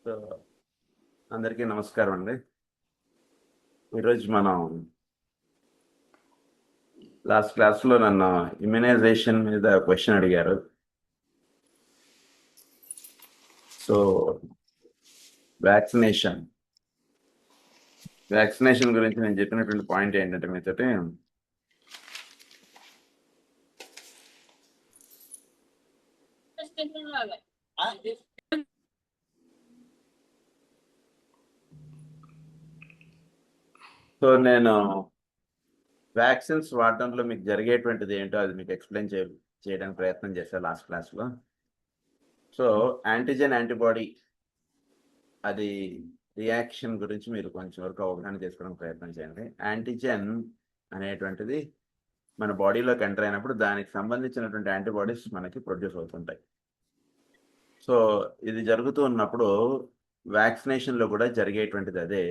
So అందరికీ నమస్కారం అండి. ఈరోజు మనం లాస్ట్ క్లాస్లో నన్ను ఇమ్యునైజేషన్ మీద క్వశ్చన్ అడిగారు. సో వ్యాక్సినేషన్ గురించి నేను చెప్పినటువంటి పాయింట్ ఏంటంటే మీతోటి సో నేను వ్యాక్సిన్స్ వాడటంలో మీకు జరిగేటువంటిది ఏంటో అది మీకు ఎక్స్ప్లెయిన్ చేయడానికి ప్రయత్నం చేశాను లాస్ట్ క్లాస్లో. సో యాంటీబాడీ అది రియాక్షన్ గురించి మీరు కొంచెం వరకు అవగాహన చేసుకోవడానికి ప్రయత్నం చేయండి. యాంటీజెన్ అనేటువంటిది మన బాడీలోకి ఎంటర్ అయినప్పుడు దానికి సంబంధించినటువంటి యాంటీబాడీస్ మనకి ప్రొడ్యూస్ అవుతుంటాయి. సో ఇది జరుగుతూ ఉన్నప్పుడు వ్యాక్సినేషన్లో కూడా జరిగేటువంటిది అదే.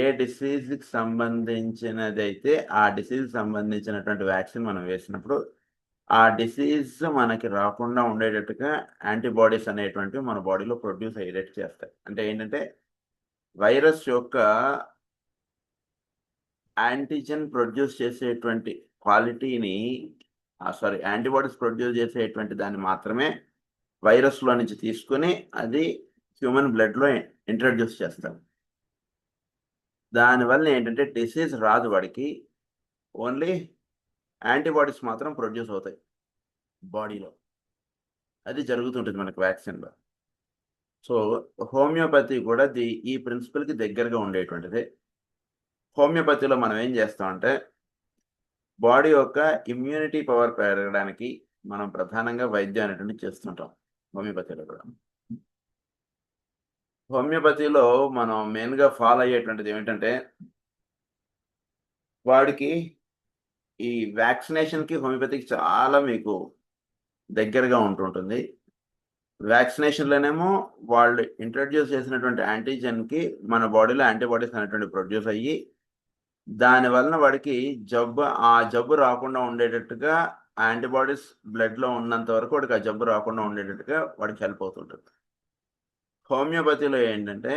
ఏ డిసీజ్కి సంబంధించినది అయితే ఆ డిసీజ్ సంబంధించినటువంటి వ్యాక్సిన్ మనం వేసినప్పుడు ఆ డిసీజ్ మనకి రాకుండా ఉండేటట్టుగా యాంటీబాడీస్ అనేటువంటివి మన బాడీలో ప్రొడ్యూస్ అయ్యేటట్టు చేస్తాయి. అంటే ఏంటంటే వైరస్ యొక్క యాంటీజెన్ ప్రొడ్యూస్ చేసేటువంటి క్వాలిటీని యాంటీబాడీస్ ప్రొడ్యూస్ చేసేటువంటి దాన్ని మాత్రమే వైరస్లో నుంచి తీసుకుని అది హ్యూమన్ బ్లడ్లో ఇంట్రడ్యూస్ చేస్తాం. దానివల్ల ఏంటంటే డిసీజ్ రాదు, వాడికి ఓన్లీ యాంటీబాడీస్ మాత్రం ప్రొడ్యూస్ అవుతాయి బాడీలో. అది జరుగుతుంటుంది మనకు వ్యాక్సిన్లో. సో హోమియోపతి కూడా ఈ ప్రిన్సిపల్కి దగ్గరగా ఉండేటువంటిది. హోమియోపతిలో మనం ఏం చేస్తామంటే బాడీ యొక్క ఇమ్యూనిటీ పవర్ పెరగడానికి మనం ప్రధానంగా వైద్యం అనేటువంటి చేస్తుంటాం హోమియోపతిలో కూడా. హోమియోపతిలో మనం మెయిన్గా ఫాలో అయ్యేటువంటిది ఏమిటంటే వాడికి ఈ వ్యాక్సినేషన్కి హోమియోపతికి చాలా మీకు దగ్గరగా ఉంటుంటుంది. వ్యాక్సినేషన్లోనేమో వాళ్ళు ఇంట్రడ్యూస్ చేసినటువంటి యాంటీజెన్కి మన బాడీలో యాంటీబాడీస్ అనేటువంటి ప్రొడ్యూస్ అయ్యి దానివలన వాడికి జబ్బు రాకుండా ఉండేటట్టుగా యాంటీబాడీస్ బ్లడ్లో ఉన్నంత వరకు వాడికి ఆ జబ్బు రాకుండా ఉండేటట్టుగా వాడికి హెల్ప్ అవుతుంటుంది. హోమియోపతిలో ఏంటంటే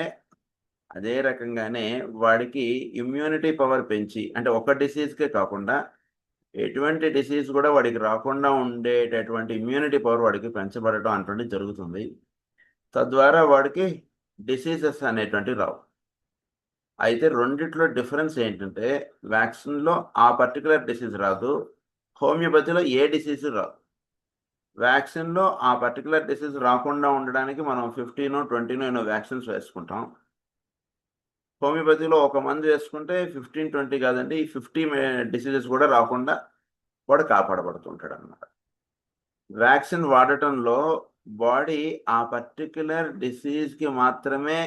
అదే రకంగానే వాడికి ఇమ్యూనిటీ పవర్ పెంచి, అంటే ఒక డిసీజ్కే కాకుండా ఎటువంటి డిసీజ్ కూడా వాడికి రాకుండా ఉండేటటువంటి ఇమ్యూనిటీ పవర్ వాడికి పెంచబడటం అటువంటిది జరుగుతుంది. తద్వారా వాడికి డిసీజెస్ అనేటువంటివి రావు. అయితే రెండిట్లో డిఫరెన్స్ ఏంటంటే వ్యాక్సిన్లో ఆ పర్టికులర్ డిసీజ్ రాదు, హోమియోపతిలో ఏ డిసీజ్ రాదు. వ్యాక్సిన్లో ఆ పర్టికులర్ డిసీజ్ రాకుండా ఉండడానికి మనం 15-20 వ్యాక్సిన్స్ వేసుకుంటాం. హోమియోపతిలో ఒక మందు వేసుకుంటే 15-20 కాదండి, 50 డిసీజెస్ కూడా రాకుండా వాడు కాపాడబడుతుంటాడు అన్నమాట. వ్యాక్సిన్ వాడటంలో బాడీ ఆ పర్టిక్యులర్ డిసీజ్కి మాత్రమే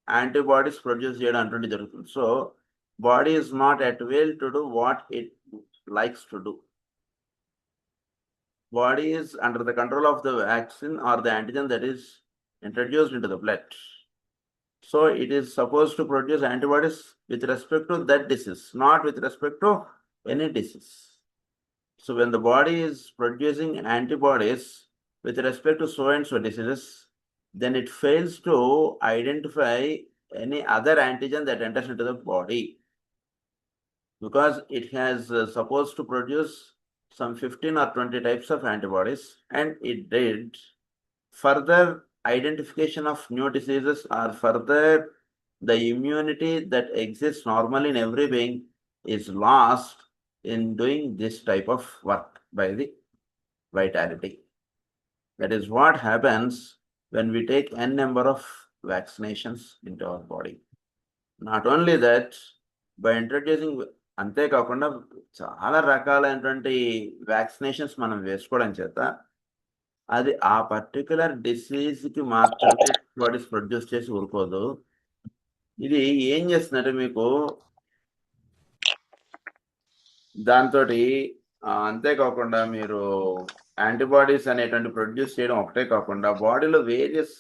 యాంటీబాడీస్ ప్రొడ్యూస్ చేయడం అటువంటి జరుగుతుంది. So body is not at will to do what it likes to do. Body is under the control of the vaccine or the antigen that is introduced into the blood. So it is supposed to produce antibodies with respect to that disease, not with respect to any disease. So when the body is producing antibodies with respect to so and so diseases, then it fails to identify any other antigen that enters into the body, because it has supposed to produce some 15 or 20 types of antibodies, and it did. Further identification of new diseases or further the immunity that exists normally in every being is lost in doing this type of work by the vitality. That is what happens when we take n number of vaccinations into our body. Not only that, by introducing, అంతేకాకుండా చాలా రకాలైనటువంటి vaccinations మనం వేసుకోవడం చేత అది ఆ particular డిసీజ్కి మాత్రమే bodies produce చేసి ఊరుకోదు. ఇది ఏం చేస్తుందంటే మీకు దాంతో అంతేకాకుండా మీరు యాంటీబాడీస్ అనేటువంటి ప్రొడ్యూస్ చేయడం ఒకటే కాకుండా బాడీలో వేరియస్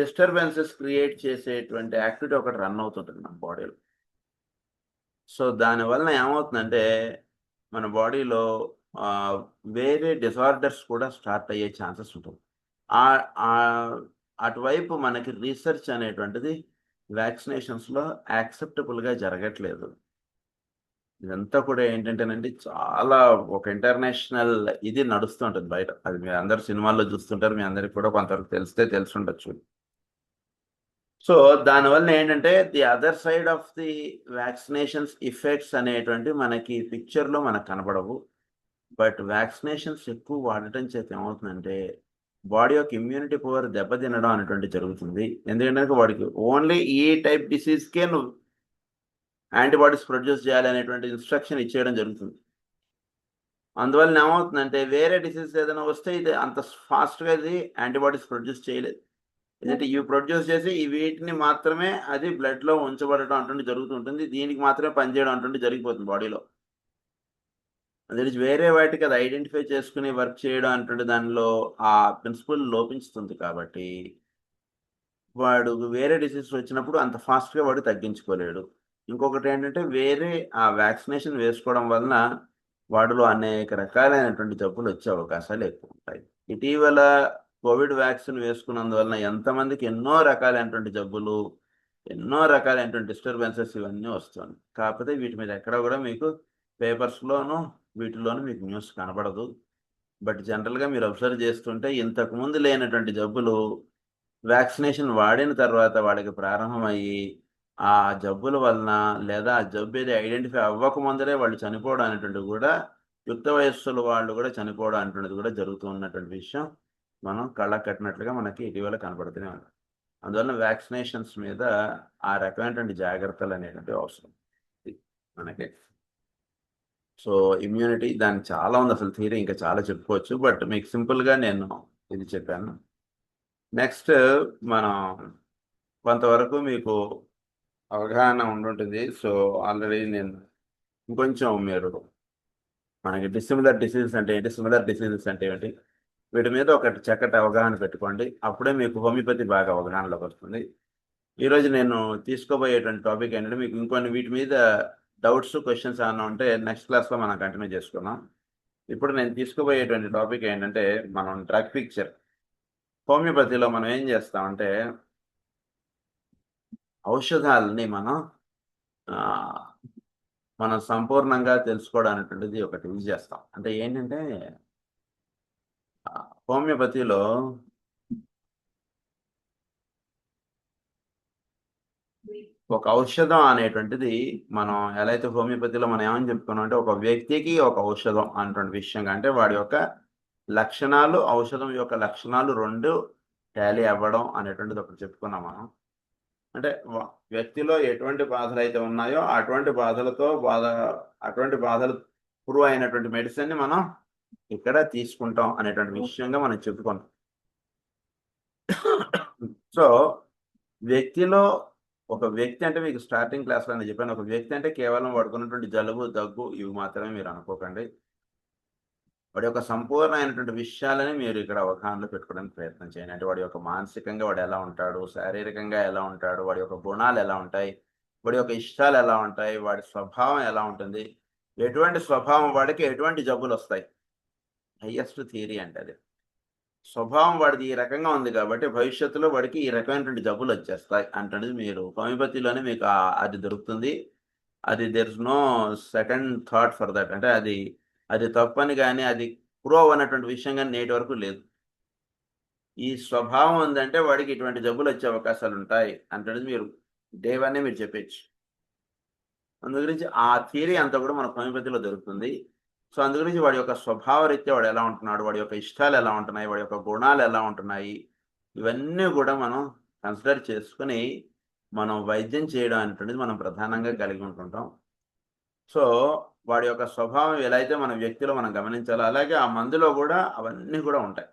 డిస్టర్బెన్సెస్ క్రియేట్ చేసేటువంటి యాక్టివిటీ ఒకటి రన్ అవుతుంటుంది మన బాడీలో. సో దానివల్ల ఏమవుతుందంటే మన బాడీలో వేరే డిజార్డర్స్ కూడా స్టార్ట్ అయ్యే ఛాన్సెస్ ఉంటుంది. ఆ అటువైపు మనకి రీసెర్చ్ అనేటువంటిది వ్యాక్సినేషన్స్లో యాక్సెప్టబుల్గా జరగట్లేదు. ఇదంతా కూడా ఏంటంటేనండి చాలా ఒక ఇంటర్నేషనల్ ఇది నడుస్తుంటుంది బయట. అది మీరు అందరు సినిమాల్లో చూస్తుంటారు, మీ అందరికి కూడా కొంతవరకు తెలుసుండొచ్చు. సో దానివల్ల ఏంటంటే the other side of the vaccinations effects అనేటువంటి మనకి పిక్చర్లో మనకు కనబడవు. బట్ వ్యాక్సినేషన్స్ ఎక్కువ వాడటం చేత ఏమవుతుందంటే బాడీ యొక్క ఇమ్యూనిటీ పవర్ దెబ్బతినడం అనేటువంటి జరుగుతుంది. ఎందుకంటే వాడికి ఓన్లీ ఈ టైప్ డిసీజ్కే నువ్వు యాంటీబాడీస్ ప్రొడ్యూస్ చేయాలి అనేటువంటి ఇన్స్ట్రక్షన్ ఇచ్చేయడం జరుగుతుంది. అందువల్ల ఏమవుతుందంటే వేరే డిసీజ్ ఏదైనా వస్తే ఇది అంత ఫాస్ట్గా ఇది యాంటీబాడీస్ ప్రొడ్యూస్ చేయలేదు. ఎందుకంటే ఇవి ప్రొడ్యూస్ చేసి ఈ వీటిని మాత్రమే అది బ్లడ్లో ఉంచబడటం అటువంటి జరుగుతుంటుంది. దీనికి మాత్రమే పనిచేయడం అటువంటి జరిగిపోతుంది బాడీలో. అది వేరే వాటికి అది ఐడెంటిఫై చేసుకుని వర్క్ చేయడం అంటే దానిలో ఆ ప్రిన్సిపల్ లోపించుతుంది. కాబట్టి వాడు వేరే డిసీజ్ వచ్చినప్పుడు అంత ఫాస్ట్గా వాడు తగ్గించుకోలేడు. ఇంకొకటి ఏంటంటే వేరే ఆ వ్యాక్సినేషన్ వేసుకోవడం వలన వాడిలో అనేక రకాలైనటువంటి జబ్బులు వచ్చే అవకాశాలు ఎక్కువ ఉంటాయి. ఇటీవల కోవిడ్ వ్యాక్సిన్ వేసుకున్నందువలన ఎంతమందికి ఎన్నో రకాలైనటువంటి జబ్బులు, ఎన్నో రకాలైనటువంటి డిస్టర్బెన్సెస్ ఇవన్నీ వస్తుంది. కాకపోతే వీటి మీద ఎక్కడ కూడా మీకు పేపర్స్లోనూ వీటిలోనూ మీకు న్యూస్ కనబడదు. బట్ జనరల్గా మీరు అబ్జర్వ్ చేస్తుంటే ఇంతకుముందు లేనటువంటి జబ్బులు వ్యాక్సినేషన్ వాడిన తర్వాత వాడికి ప్రారంభమయ్యి ఆ జబ్బుల వలన లేదా ఆ జబ్బు ఏది ఐడెంటిఫై అవ్వకముందరే వాళ్ళు చనిపోవడం అనేటువంటిది కూడా యుక్త వయస్సుల వాళ్ళు కూడా చనిపోవడం అనేటువంటిది కూడా జరుగుతూ ఉన్నటువంటి విషయం మనం కళ్ళకు కట్టినట్లుగా మనకి ఇటీవల కనబడుతూనే ఉంది. అందువల్ల వ్యాక్సినేషన్స్ మీద ఆ రకమైనటువంటి జాగ్రత్తలు అనేటువంటివి అవసరం మనకి. సో ఇమ్యూనిటీ దానికి చాలా ఉంది, అసలు థియరీ ఇంకా చాలా చెప్పుకోవచ్చు. బట్ మీకు సింపుల్గా నేను ఇది చెప్పాను. నెక్స్ట్ మనం కొంతవరకు మీకు అవగాహన ఉండుంటుంది. సో ఆల్రెడీ నేను ఇంకొంచెం మీరు మనకి డిసిమిలర్ డిసీజెస్ అంటే ఏంటి, సిమిలర్ డిసీజెస్ అంటే ఏంటి, వీటి మీద ఒక చక్కటి అవగాహన పెట్టుకోండి. అప్పుడే మీకు హోమియోపతి బాగా అవగాహనలోకి వస్తుంది. ఈరోజు నేను తీసుకోబోయేటువంటి టాపిక్ ఏంటంటే మీకు ఇంకొన్ని వీటి మీద డౌట్స్ క్వశ్చన్స్ ఏమైనా ఉంటే నెక్స్ట్ క్లాస్లో మనం కంటిన్యూ చేసుకున్నాం. ఇప్పుడు నేను తీసుకోబోయేటువంటి టాపిక్ ఏంటంటే మనం డ్రగ్ పిక్చర్. హోమియోపతిలో మనం ఏం చేస్తామంటే ఔషధాలని మనం సంపూర్ణంగా తెలుసుకోవడం అనేటువంటిది ఒకటి యూజ్ చేస్తాం. అంటే ఏంటంటే హోమియోపతిలో ఒక ఔషధం అనేటువంటిది మనం ఎలా అయితే హోమియోపతిలో మనం ఏమని చెప్పుకున్నాం అంటే ఒక వ్యక్తికి ఒక ఔషధం అనేటువంటి విషయం, అంటే వాడి యొక్క లక్షణాలు ఔషధం యొక్క లక్షణాలు రెండు టాలీ అవ్వడం అనేటువంటిది ఒకటి చెప్పుకున్నాం మనం. అంటే వ్యక్తిలో ఎటువంటి బాధలు అయితే ఉన్నాయో అటువంటి బాధలు ప్రూవ్ అయినటువంటి మెడిసిన్ని మనం ఇక్కడ తీసుకుంటాం అనేటువంటి విషయంగా మనం చెప్పుకున్నాం. సో వ్యక్తిలో ఒక వ్యక్తి అంటే మీకు స్టార్టింగ్ క్లాస్లో నేను చెప్పాను, ఒక వ్యక్తి అంటే కేవలం వాడుకున్నటువంటి జలుబు దగ్గు ఇవి మాత్రమే మీరు అనుకోకండి. వాడి యొక్క సంపూర్ణమైనటువంటి విషయాలని మీరు ఇక్కడ అవగాహనలో పెట్టుకోవడానికి ప్రయత్నం చేయండి. అంటే వాడి యొక్క మానసికంగా వాడు ఎలా ఉంటాడు, శారీరకంగా ఎలా ఉంటాడు, వాడి యొక్క గుణాలు ఎలా ఉంటాయి, వాడి యొక్క ఇష్టాలు ఎలా ఉంటాయి, వాడి స్వభావం ఎలా ఉంటుంది, ఎటువంటి స్వభావం వాడికి ఎటువంటి జబ్బులు వస్తాయి. హైయెస్ట్ థియరీ అంటే అది స్వభావం వాడిది ఈ రకంగా ఉంది కాబట్టి భవిష్యత్తులో వాడికి ఈ రకమైనటువంటి జబ్బులు వచ్చేస్తాయి అంటే మీరు హోమియోపతిలోనే మీకు అది దొరుకుతుంది. అది there is no second thought for that. అంటే అది తప్పని కానీ అది ప్రూవ్ అన్నటువంటి విషయం కానీ నేటి వరకు లేదు. ఈ స్వభావం ఉందంటే వాడికి ఇటువంటి జబ్బులు వచ్చే అవకాశాలు ఉంటాయి అంటే మీరు డే వన్నే మీరు చెప్పచ్చు. అందు గురించి ఆ థియరీ అంతా కూడా మన హోమియోపతిలో దొరుకుతుంది. సో అందు గురించి వాడి యొక్క స్వభావ రీత్యా వాడు ఎలా ఉంటున్నాడు, వాడి యొక్క ఇష్టాలు ఎలా ఉంటున్నాయి, వాడి యొక్క గుణాలు ఎలా ఉంటున్నాయి, ఇవన్నీ కూడా మనం కన్సిడర్ చేసుకుని మనం వైద్యం చేయడం అనేటువంటిది మనం ప్రధానంగా కలిగి ఉంటుంటాం. సో వాడి యొక్క స్వభావం ఎలా అయితే మన వ్యక్తిలో మనం గమనించాలో అలాగే ఆ మందులో కూడా అవన్నీ కూడా ఉంటాయి.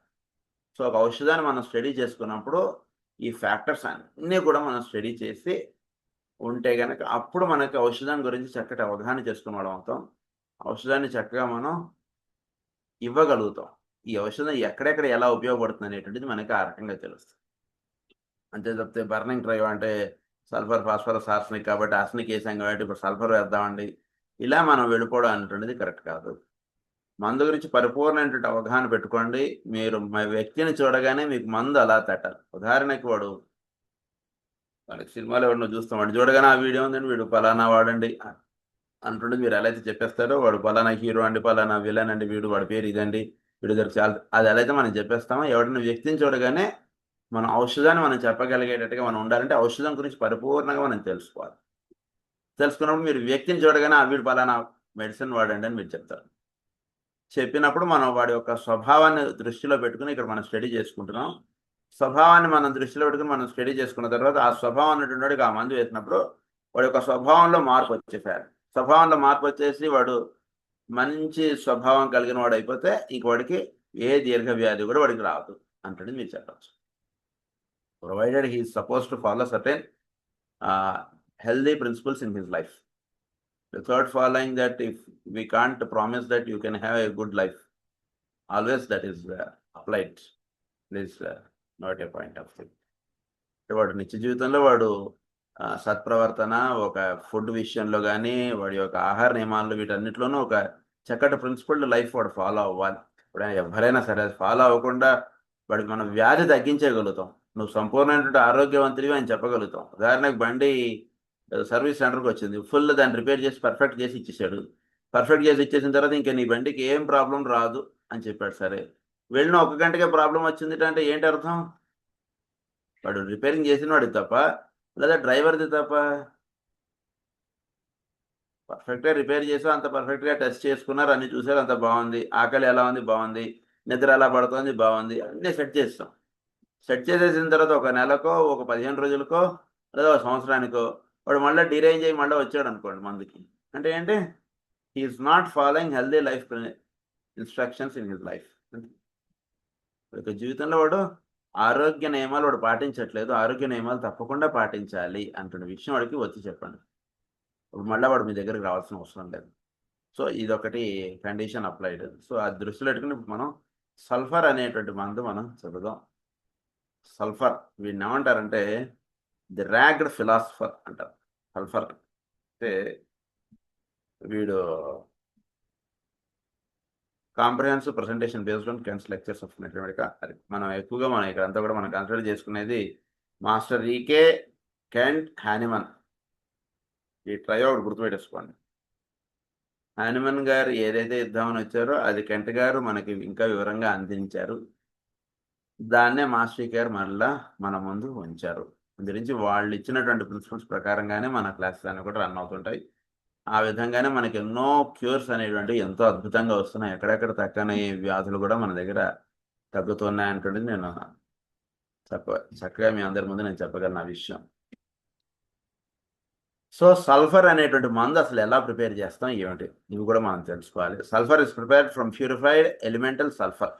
సో ఒక ఔషధాన్ని మనం స్టడీ చేసుకున్నప్పుడు ఈ ఫ్యాక్టర్స్ అన్నీ కూడా మనం స్టడీ చేసి ఉంటే కనుక అప్పుడు మనకి ఔషధం గురించి చక్కటి అవగాహన చేసుకునే వాళ్ళం అవుతాం. ఔషధాన్ని చక్కగా మనం ఇవ్వగలుగుతాం. ఈ ఔషధం ఎక్కడెక్కడ ఎలా ఉపయోగపడుతుంది అనేటువంటిది మనకి ఆ రకంగా తెలుస్తుంది. అంతే తప్పితే బర్నింగ్ డ్రైవ్ అంటే సల్ఫర్ ఫాస్ఫరస్ ఆర్సనిక్ కాబట్టి ఆర్సనిక్ వేసాం కాబట్టి ఇప్పుడు సల్ఫర్ వేద్దామండి ఇలా మనం వెళ్ళిపోవడం అనేటువంటిది కరెక్ట్ కాదు. మందు గురించి పరిపూర్ణమైనటువంటి అవగాహన పెట్టుకోండి. మీరు వ్యక్తిని చూడగానే మీకు మందు అలా తట్టాలి. ఉదాహరణకి వాళ్ళకి సినిమాలో ఎవరినో చూస్తాం, వాడు చూడగానే ఆ వీడియో ఉందండి, వీడు పలానా వాడండి అంటుండే, మీరు ఎలా అయితే చెప్పేస్తారో వాడు పలానా హీరో అండి, పలానా విలన్ అండి, వాడి పేరు ఇదండి, వీడు దగ్గర చాలా, అది ఎలా అయితే మనం చెప్పేస్తామో, ఎవరైనా వ్యక్తిని చూడగానే మన ఔషధాన్ని మనం చెప్పగలిగేటట్టుగా మనం ఉండాలంటే ఔషధం గురించి పరిపూర్ణంగా మనం తెలుసుకోవాలి. తెలుసుకున్నప్పుడు మీరు వ్యక్తిని చూడగానే వీడు పలానా మెడిసిన్ వాడండి అని మీరు చెప్తారు. చెప్పినప్పుడు మనం వాడి యొక్క స్వభావాన్ని దృష్టిలో పెట్టుకుని ఇక్కడ మనం స్టడీ చేసుకుంటున్నాం. స్వభావాన్ని మనం దృష్టిలో పెట్టుకుని మనం స్టడీ చేసుకున్న తర్వాత ఆ స్వభావం అనేటువంటి వాడికి ఆ మందు వేసినప్పుడు వాడి యొక్క స్వభావంలో మార్పు వచ్చేసారు. స్వభావంలో మార్పు వచ్చేసి వాడు మంచి స్వభావం కలిగిన వాడు అయిపోతే ఇంక వాడికి ఏ దీర్ఘ వ్యాధి కూడా వాడికి రాదు అంటే మీరు చెప్పచ్చు. Provided he is suppose to follow certain healthy principles in his life. Without following that, if we can't promise that you can have a good life, always that is applied. This not a point of view. వాడు నిత్య జీవితంలో వాడు సత్ప్రవర్తన, ఒక food విషయంలో కానీ వాడి యొక్క ఆహార నియమాలు, వీటన్నిటిలోనూ ఒక చక్కటి ప్రిన్సిపల్డ్ లైఫ్ వాడు ఫాలో అవ్వాలి. ఇప్పుడు ఎవరైనా సరే అది ఫాలో అవ్వకుండా వాడికి మనం వ్యాధి తగ్గించగలుగుతాం. నువ్వు సంపూర్ణమైనటువంటి ఆరోగ్యవంతుడివి అని చెప్పగలుగుతాం. ఉదాహరణకు బండి సర్వీస్ సెంటర్కి వచ్చింది, ఫుల్ దాన్ని రిపేర్ చేసి పర్ఫెక్ట్ చేసి ఇచ్చేసాడు. పర్ఫెక్ట్ చేసి ఇచ్చేసిన తర్వాత ఇంకా నీ బండికి ఏం ప్రాబ్లం రాదు అని చెప్పాడు. సరే, వెళ్ళిన 1 గంటకే ప్రాబ్లం వచ్చింది అంటే ఏంటి అర్థం? వాడు రిపేరింగ్ చేసిన వాడికి తప్ప లేదా డ్రైవర్ది తప్ప? పర్ఫెక్ట్గా రిపేర్ చేసి అంత పర్ఫెక్ట్గా టెస్ట్ చేసుకున్నారు, అన్ని చూసారు, అంత బాగుంది. ఆకలి ఎలా ఉంది? బాగుంది. నిద్ర ఎలా పడుతుంది? బాగుంది. అన్నీ సెట్ చేస్తాం. సెట్ చేసేసిన తర్వాత 1 నెలకో, ఒక 15 రోజులకో, లేదా 1 సంవత్సరానికో వాడు మళ్ళీ డిరేంజ్ అయ్యి మళ్ళీ వచ్చాడు అనుకోండి మందుకి, అంటే ఏంటి? He's not following healthy life instructions in his life. జీవితంలో వాడు ఆరోగ్య నియమాలు వాడు పాటించట్లేదు. ఆరోగ్య నియమాలు తప్పకుండా పాటించాలి అంటున్న విషయం వాడికి వచ్చి చెప్పండి. ఇప్పుడు మళ్ళీ వాడు మీ దగ్గరికి రావాల్సిన అవసరం లేదు. సో ఇదొకటి కండిషన్ అప్లైడ్. సో ఆ దృష్టిలో పెట్టుకుని మనం సల్ఫర్ అనేటువంటి మందు మనం చదువుదాం. సల్ఫర్ వీడిని ఏమంటారంటే ది ర్యాగ్డ్ ఫిలాసఫర్ అంటారు. సల్ఫర్ అంటే వీడు comprehensive presentation based on Kent's lectures of mathematica. అది మనం ఎక్కువగా ఇక్కడ అంతా కూడా మనం కన్సిడర్ చేసుకునేది మాస్టర్ ఈకే, కెంట్, హానిమన్. ఈ ట్రయో ఒకటి గుర్తుపెట్టేసుకోండి. హానిమన్ గారు ఏదైతే ఇద్దామని వచ్చారో అది కెంట్ గారు మనకి ఇంకా వివరంగా అందించారు. దాన్నే మాస్టర్ గారు మళ్ళా మన ముందు ఉంచారు. గురించి వాళ్ళు ఇచ్చినటువంటి ప్రిన్సిపల్స్ ప్రకారంగానే మన క్లాసెస్ అన్ని కూడా రన్ అవుతుంటాయి. ఆ విధంగానే మనకి ఎన్నో క్యూర్స్ అనేటువంటి ఎంతో అద్భుతంగా వస్తున్నాయి. ఎక్కడెక్కడ తక్కని వ్యాధులు కూడా మన దగ్గర తగ్గుతున్నాయి అంటుండేది నేను చక్కగా మీ అందరి ముందు నేను చెప్పగలను ఆ విషయం. సో సల్ఫర్ అనేటువంటి మందు అసలు ఎలా ప్రిపేర్ చేస్తాం ఏమిటి ఇవి కూడా మనం తెలుసుకోవాలి. Sulphur is prepared from purified elemental sulphur.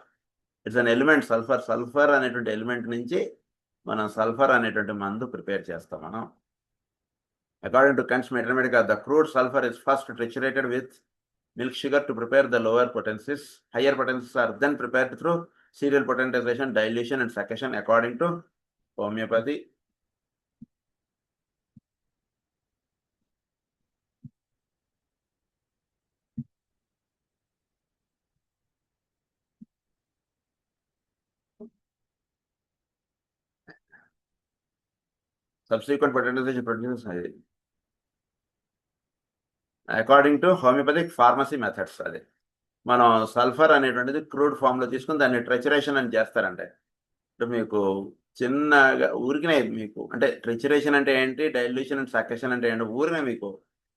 It's an element sulphur. Sulphur అనేటువంటి ఎలిమెంట్ నుంచి మనం సల్ఫర్ అనేటువంటి మందు ప్రిపేర్ చేస్తాం మనం. According to Kant's Mathematica, the crude sulfur is first triturated with milk sugar to prepare the lower potencies. Higher potencies are then prepared through serial potentization, dilution, and succussion according to homeopathy. Subsequent potentization produces according to homeopathic pharmacy methods. అది మనం sulphur అనేటువంటిది crude ఫామ్లో తీసుకుని దాన్ని ట్రెచరేషన్ అని చేస్తారంటే మీకు చిన్నగా ఊరికినే మీకు అంటే ట్రెచరేషన్ అంటే ఏంటి, డైల్యూషన్ అండ్ సక్సెషన్ అంటే ఏంటి ఊరినే మీకు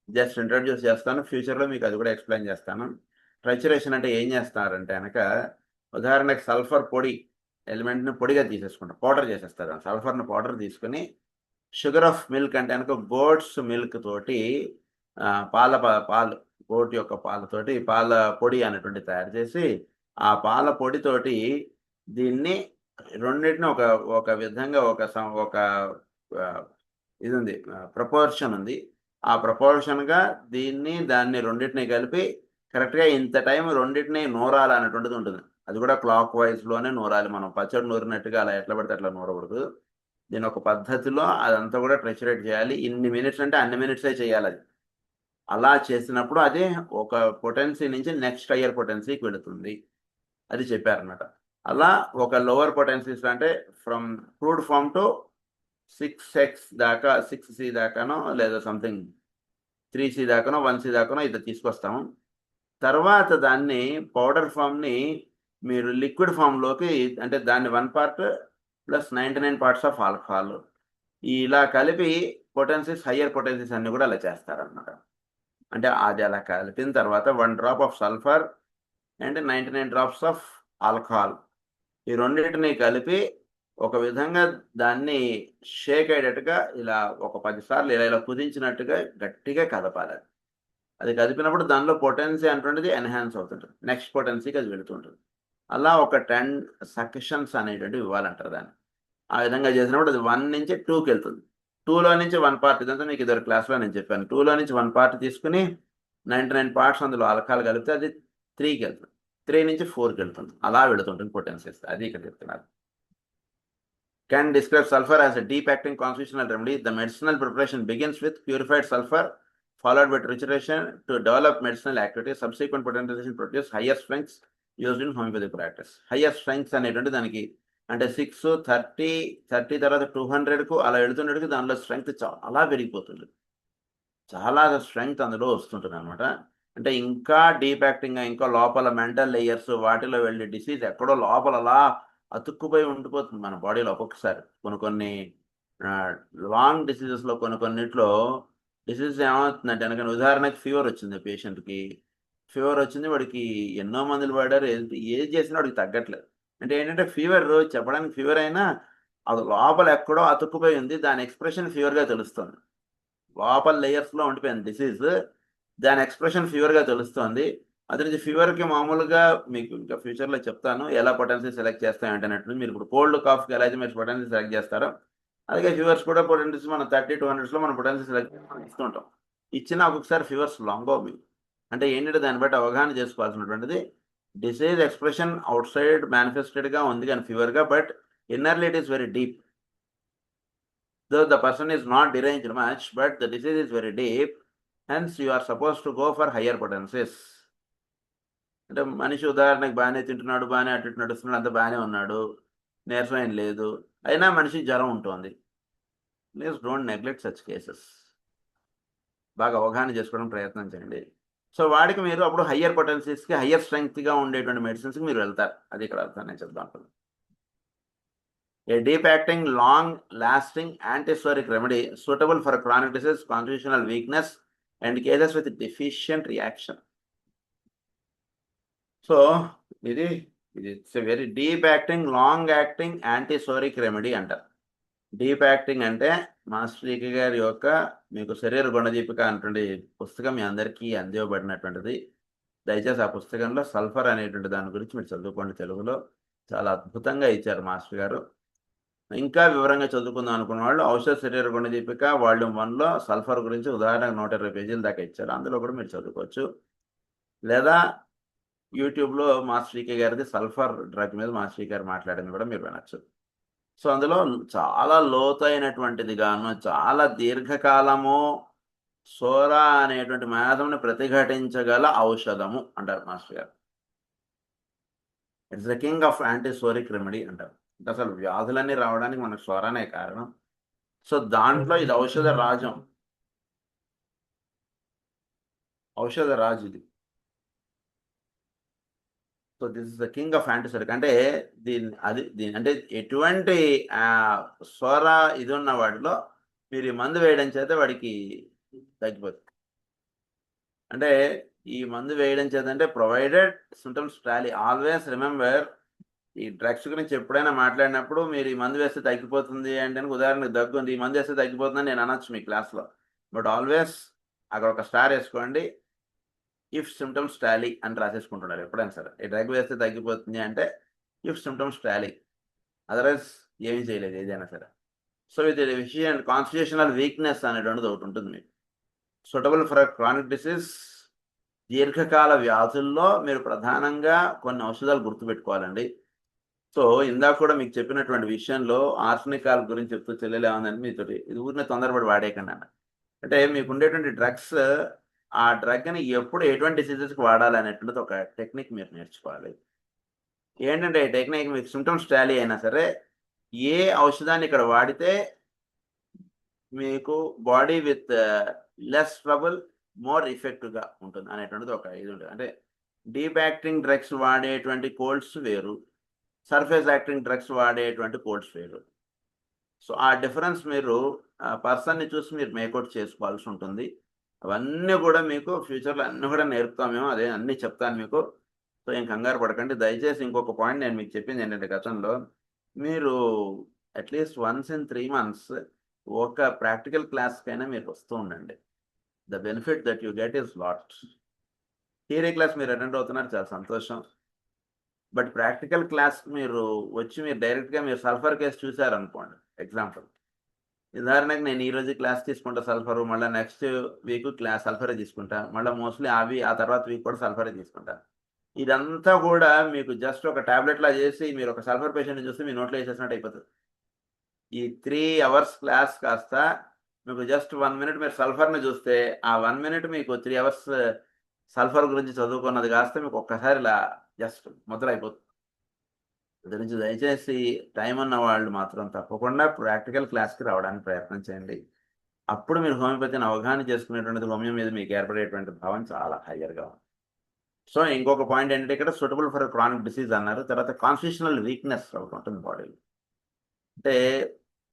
జస్ట్ ఇంట్రడ్యూస్ చేస్తాను. ఫ్యూచర్లో మీకు అది కూడా ఎక్స్ప్లెయిన్ చేస్తాను. ట్రెచరేషన్ అంటే ఏం చేస్తారంటే కనుక ఉదాహరణకి సల్ఫర్ పొడి ఎలిమెంట్ని పొడిగా తీసేసుకుంటాం, పౌడర్ చేసేస్తారు. సల్ఫర్ని పౌడర్ తీసుకుని షుగర్ ఆఫ్ మిల్క్ అంటే కనుక గోట్స్ మిల్క్ తోటి పాలు గోట్ యొక్క పాలతోటి పాల పొడి అనేటువంటి తయారు చేసి ఆ పాల పొడితోటి దీన్ని రెండింటిని ఒక విధంగా ఒక ఇది ఉంది, ప్రపోర్షన్ ఉంది. ఆ ప్రపోర్షన్గా దాన్ని రెండింటిని కలిపి కరెక్ట్గా ఇంత టైం రెండింటిని నూరాలి అనేటువంటిది ఉంటుంది. అది కూడా క్లాక్ వైజ్లోనే నూరాలి. మనం పచ్చడి నూరినట్టుగా అలా ఎట్లా పడితే అట్లా నూరకూడదు. దీని ఒక పద్ధతిలో అదంతా కూడా ట్రెచరేట్ చేయాలి. ఇన్ని మినిట్స్ అంటే అన్ని మినిట్సే చేయాలి. అది అలా చేసినప్పుడు అది ఒక పొటెన్సీ నుంచి నెక్స్ట్ హయ్యర్ పొటెన్సీకి వెళుతుంది, అది చెప్పారన్నమాట. అలా ఒక లోవర్ పొటెన్సీస్ అంటే from crude form to 6x దాకా 6C దాకానో లేదా సంథింగ్ 3C దాకానో 1C దాకానో ఇది తీసుకొస్తాము. తర్వాత దాన్ని పౌడర్ ఫామ్ని మీరు లిక్విడ్ ఫామ్లోకి, అంటే దాన్ని 1 part plus 99 parts of alcohol ఇలా కలిపి పొటెన్సీస్ హయ్యర్ పొటెన్సీస్ అన్ని కూడా అలా చేస్తారన్నమాట. అంటే అది అలా కలిపిన తర్వాత 1 drop of sulphur and 99 drops of alcohol ఈ రెండింటిని కలిపి ఒక విధంగా దాన్ని షేక్ అయ్యేటట్టుగా ఇలా ఒక 10 సార్లు ఇలా ఇలా కుదించినట్టుగా గట్టిగా కదపాలి. అది కదిపినప్పుడు దానిలో పొటెన్సీ అంటుండేది ఎన్హాన్స్ అవుతుంటుంది, నెక్స్ట్ పొటెన్సీకి అది వెళుతుంటుంది. అలా ఒక 10 సక్షన్స్ అనేటువంటివి ఇవ్వాలంటారు దాన్ని. ఆ విధంగా చేసినప్పుడు అది 1 నుంచి 2కి వెళ్తుంది. 2లో నుంచి 1 part, ఇదంతా మీకు ఇద్దరు క్లాస్లో నేను చెప్పాను. 2లో నుంచి 1 part తీసుకుని 99 parts అందులో ఆల్కహాల్ కలిపితే అది 3కి వెళ్తుంది. 3 నుంచి 4కి వెళ్తుంది. అలా వెళుతుంటుంది పొటెన్సీస్. అది ఇక్కడ చెప్తున్నారు. Can describe sulfur as a deep acting constitutional remedy. The medicinal preparation begins with purified sulfur followed by trituration to develop medicinal activity. Subsequent potentization produce higher strengths used in homeopathic practice. Higher strengths అనేటువంటి దానికి అంటే 6, 30 తర్వాత 200కు అలా వెళుతున్నట్టుగా దానిలో strength చాలా పెరిగిపోతుంది, చాలా strength అందులో వస్తుంటుంది అనమాట. అంటే ఇంకా డీప్ యాక్టింగ్గా ఇంకా లోపల మెంటల్ లేయర్స్ వాటిలో వెళ్ళి డిసీజ్ ఎక్కడో లోపల అలా అతుక్కుపోయి ఉండిపోతుంది మన బాడీలో. ఒక్కొక్కసారి కొన్ని లాంగ్ డిసీజెస్లో కొన్నిట్లో డిసీజ్ ఏమవుతుందంటే అనగా ఉదాహరణకి ఫీవర్ వచ్చింది పేషెంట్కి, ఫీవర్ వచ్చింది, వాడికి ఎన్నో మందులు వాడారు, ఏది చేసినా వాడికి తగ్గట్లేదు. అంటే ఏంటంటే ఫీవర్ చెప్పడానికి ఫీవర్ అయినా అది లోపల ఎక్కడో అతుక్కుపోయి ఉంది, దాని ఎక్స్ప్రెషన్ ఫీవర్గా తెలుస్తుంది. లోపల లేయర్స్లో ఉండిపోయింది డిసీజ్, దాని ఎక్స్ప్రెషన్ ఫీవర్గా తెలుస్తుంది. అది నుంచి ఫీవర్కి మామూలుగా మీకు ఇంకా ఫ్యూచర్లో చెప్తాను ఎలా పొటెన్సీ సెలెక్ట్ చేస్తాం ఏంటన్నట్టు. మీరు ఇప్పుడు కోల్డ్ కాఫ్కి ఎలా అయితే మీరు పొటెన్సీ సెలెక్ట్ చేస్తారో అలాగే ఫీవర్స్ కూడా పొటెన్సీ మనం 30-200లో మనం పొటెన్సీ సెలెక్ట్ మనం ఇస్తుంటాం. ఇచ్చిన ఒక్కొక్కసారి ఫీవర్స్ లాంగ్ మీకు అంటే ఏంటంటే దాన్ని బట్టి అవగాహన చేసుకోవాల్సినటువంటిది డిసీజ్ ఎక్స్ప్రెషన్ అవుట్ సైడ్ మేనిఫెస్టెడ్గా ఉంది కానీ ఫీవర్గా, but innerly it is very deep. Though the person is not deranged much, but the disease is very deep, hence you are supposed to go for higher potencies. అంటే మనిషి ఉదాహరణకు బాగానే తింటున్నాడు, బాగానే అటు ఇటు నడుస్తున్నాడు, అంత బాగానే ఉన్నాడు, నీరసం ఏం లేదు, అయినా మనిషి జ్వరం ఉంటుంది. Please don't neglect such cases. బాగా అవగాహన చేసుకోవడం ప్రయత్నం చేయండి. సో వాడికి మీరు అప్పుడు హయ్యర్ పొటెన్సీస్కి హయ్యర్ స్ట్రెంగ్త్గా ఉండేటువంటి మెడిసిన్స్కి మీరు వెళ్తారు. అది ఇక్కడ అర్థం నేను చెప్తాను. A deep acting, long lasting antisoric remedy suitable for chronic disease, constitutional weakness, and cases with deficient reaction. So, it's a very deep acting, long acting antisoric remedy అంటారు. డీప్ యాక్టింగ్ అంటే మాస్టర్ ఈకే గారి యొక్క మీకు శరీర గుణదీపిక అనేటువంటి పుస్తకం మీ అందరికీ అందివ్వబడినటువంటిది. దయచేసి ఆ పుస్తకంలో సల్ఫర్ అనేటువంటి దాని గురించి మీరు చదువుకోండి. తెలుగులో చాలా అద్భుతంగా ఇచ్చారు మాస్టర్ గారు. ఇంకా వివరంగా చదువుకుందాం అనుకున్న వాళ్ళు ఔషధ శరీర గుణదీపిక వాల్యూమ్ 1లో సల్ఫర్ గురించి ఉదాహరణకు 120 పేజీల దాకా ఇచ్చారు, అందులో కూడా మీరు చదువుకోవచ్చు. లేదా యూట్యూబ్లో మాస్టర్ ఈకే గారిది సల్ఫర్ డ్రగ్ మీద మాస్టర్ ఈకే గారు మాట్లాడింది కూడా మీరు వినొచ్చు. సో అందులో చాలా లోతైనటువంటిది గాను చాలా దీర్ఘకాలము సోరా అనేటువంటి మేధంని ప్రతిఘటించగల ఔషధము అంటారు మాస్టర్ గారు. It's the king of antipsoric remedy అంటారు. అంటే అసలు వ్యాధులన్నీ రావడానికి మనకు సోరానే కారణం. సో దాంట్లో ఇది ఔషధ రాజు ఇది. So this is the king of antipsoric. అంటే దీని అంటే ఎటువంటి సోరా ఇది ఉన్న వాటిలో మీరు ఈ మందు వేయడం చేత వాడికి తగ్గిపోతుంది. అంటే ఈ మందు వేయడం చేత అంటే provided symptoms Tally. Always remember, ఈ డ్రగ్స్ గురించి ఎప్పుడైనా మాట్లాడినప్పుడు మీరు ఈ మందు వేస్తే తగ్గిపోతుంది అంటే ఉదాహరణకు దగ్గు ఉంది, ఈ మందు వేస్తే తగ్గిపోతుందని నేను అనొచ్చు మీ క్లాస్లో, బట్ ఆల్వేస్ అక్కడ ఒక స్టార్ వేసుకోండి, ఇఫ్ సిమ్టమ్స్ టాలీ అని రాసేసుకుంటున్నారు ఎప్పుడైనా సరే. ఈ డ్రగ్ వేస్తే తగ్గిపోతుంది అంటే ఇఫ్ సిమ్టమ్స్ టాలీ, అదర్వైజ్ ఏమీ చేయలేదు ఏదైనా సరే. సో ఇది విషయం కాన్స్టిట్యూషనల్ వీక్నెస్ అనేటువంటిది ఒకటి ఉంటుంది మీకు. సూటబుల్ ఫర్ క్రానిక్ డిసీజ్, దీర్ఘకాల వ్యాధుల్లో మీరు ప్రధానంగా కొన్ని ఔషధాలు గుర్తుపెట్టుకోవాలండి. సో ఇందాక కూడా మీకు చెప్పినటువంటి విషయంలో ఆర్సనికాల్ గురించి చెప్తూ చెల్లెలేమందని మీతో ఇది ఊరినే తొందరపడి వాడేయకండి అన్న. అంటే మీకు ఉండేటువంటి డ్రగ్స్ ఆ డ్రగ్ని ఎప్పుడు ఎటువంటి డిసీజెస్కి వాడాలి అనేటువంటిది ఒక టెక్నిక్ మీరు నేర్చుకోవాలి. ఏంటంటే టెక్నిక్ మీకు సిమ్టమ్స్ టాలీ అయినా సరే ఏ ఔషధాన్ని ఇక్కడ వాడితే మీకు body with less trouble more ఎఫెక్టివ్గా ఉంటుంది అనేటువంటిది ఒక ఇది ఉంటుంది. అంటే డీప్ యాక్టింగ్ డ్రగ్స్ వాడేటువంటి కోల్డ్స్ వేరు, సర్ఫేస్ యాక్టింగ్ డ్రగ్స్ వాడేటువంటి కోల్డ్స్ వేరు. సో ఆ డిఫరెన్స్ మీరు పర్సన్ని చూసి మీరు మేకౌట్ చేసుకోవాల్సి ఉంటుంది. అవన్నీ కూడా మీకు ఫ్యూచర్లో అన్నీ కూడా నేర్పుతాం మేము, అదే అన్నీ చెప్తాను మీకు. సో ఏం కంగారు పడకండి. దయచేసి ఇంకొక పాయింట్ నేను మీకు చెప్పింది ఏంటంటే, గతంలో మీరు అట్లీస్ట్ వన్స్ ఇన్ 3 months ఒక ప్రాక్టికల్ క్లాస్కైనా మీరు వస్తూ ఉండండి. The benefit that you get is lot. Theory class మీరు అటెండ్ అవుతున్నారు, చాలా సంతోషం. బట్ ప్రాక్టికల్ క్లాస్ మీరు వచ్చి మీరు డైరెక్ట్గా మీరు సల్ఫర్ కేసు చూసారనుకోండి, ఎగ్జాంపుల్ ఉదాహరణకు నేను ఈరోజు క్లాస్ తీసుకుంటా సల్ఫరు, మళ్ళీ నెక్స్ట్ వీక్ క్లాస్ సల్ఫరే తీసుకుంటా, మళ్ళీ మోస్ట్లీ ఆ తర్వాత వీక్ కూడా సల్ఫరే తీసుకుంటా. ఇదంతా కూడా మీకు జస్ట్ ఒక టాబ్లెట్లా చేసి మీరు ఒక సల్ఫర్ పేషెంట్ని చూస్తే మీ నోట్లో వేసేసినట్టు అయిపోతుంది. ఈ 3 hours క్లాస్ కాస్త మీకు జస్ట్ 1 minute మీరు సల్ఫర్ని చూస్తే ఆ 1 minute మీకు 3 hours సల్ఫర్ గురించి చదువుకున్నది కాస్త మీకు ఒక్కసారి ఇలా జస్ట్ మొదలైపోతుంది. గురించి దయచేసి టైం ఉన్న వాళ్ళు మాత్రం తప్పకుండా ప్రాక్టికల్ క్లాస్కి రావడానికి ప్రయత్నం చేయండి. అప్పుడు మీరు హోమియోపతిని అవగాహన చేసుకునేటువంటిది, హోమియో మీద మీకు ఏర్పడేటువంటి భావం చాలా హయ్యర్గా ఉంది. సో ఇంకొక పాయింట్ ఏంటంటే, ఇక్కడ సూటబుల్ ఫర్ క్రానిక్ డిసీజ్ అన్నారు. తర్వాత కాన్స్టిట్యూషనల్ వీక్నెస్ ఒకటి ఉంటుంది బాడీలో. అంటే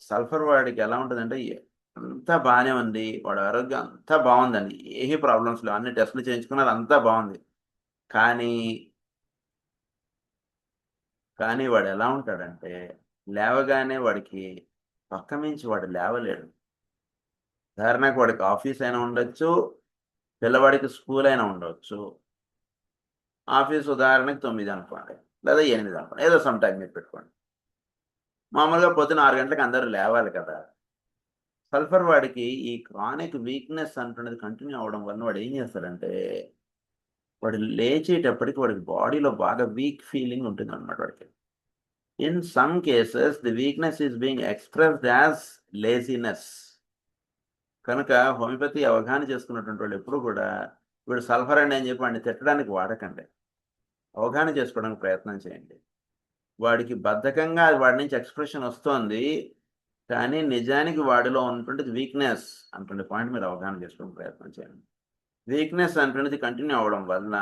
సల్ఫర్ వాడికి ఎలా ఉంటుందంటే, అంతా బాగానే ఉంది, వాడి ఆరోగ్యం అంతా బాగుందండి, ఏమీ ప్రాబ్లమ్స్ లేవు, అన్ని టెస్టులు చేయించుకున్నారు, అంతా బాగుంది. కానీ కానీ వాడు ఎలా ఉంటాడంటే, లేవగానే వాడికి పక్క నుంచి వాడు లేవలేడు. ఉదాహరణకు వాడికి ఆఫీస్ అయినా ఉండొచ్చు, పిల్లవాడికి స్కూల్ అయినా ఉండవచ్చు. ఆఫీస్ ఉదాహరణకి 9 అనుకోండి, లేదా 8 అనుకోండి, ఏదో సమ్ టైం మీరు పెట్టుకోండి. మామూలుగా పొద్దున 6 గంటలకు అందరూ లేవాలి కదా. సల్ఫర్ వాడికి ఈ క్రానిక్ వీక్నెస్ అంటున్నది కంటిన్యూ అవ్వడం వల్ల వాడు ఏం చేస్తాడంటే, వాడు లేచేటప్పటికి వాడికి బాడీలో బాగా వీక్ ఫీలింగ్ ఉంటుంది అనమాట వాడికి. In some cases the weakness is being expressed as laziness. కనుక హోమియోపతి అవగాహన చేసుకున్నటువంటి వాళ్ళు ఎప్పుడు కూడా వీడు సల్ఫర్ అండి అని చెప్పి వాడిని తిట్టడానికి వాడకండి, అవగాహన చేసుకోవడానికి ప్రయత్నం చేయండి. వాడికి బద్ధకంగా వాడి నుంచి ఎక్స్ప్రెషన్ వస్తోంది, కానీ నిజానికి వాడిలో ఉన్నటువంటి వీక్నెస్ అంటుండే పాయింట్ మీరు అవగాహన చేసుకోవడానికి ప్రయత్నం చేయండి. వీక్నెస్ అంటున్నది కంటిన్యూ అవ్వడం వలన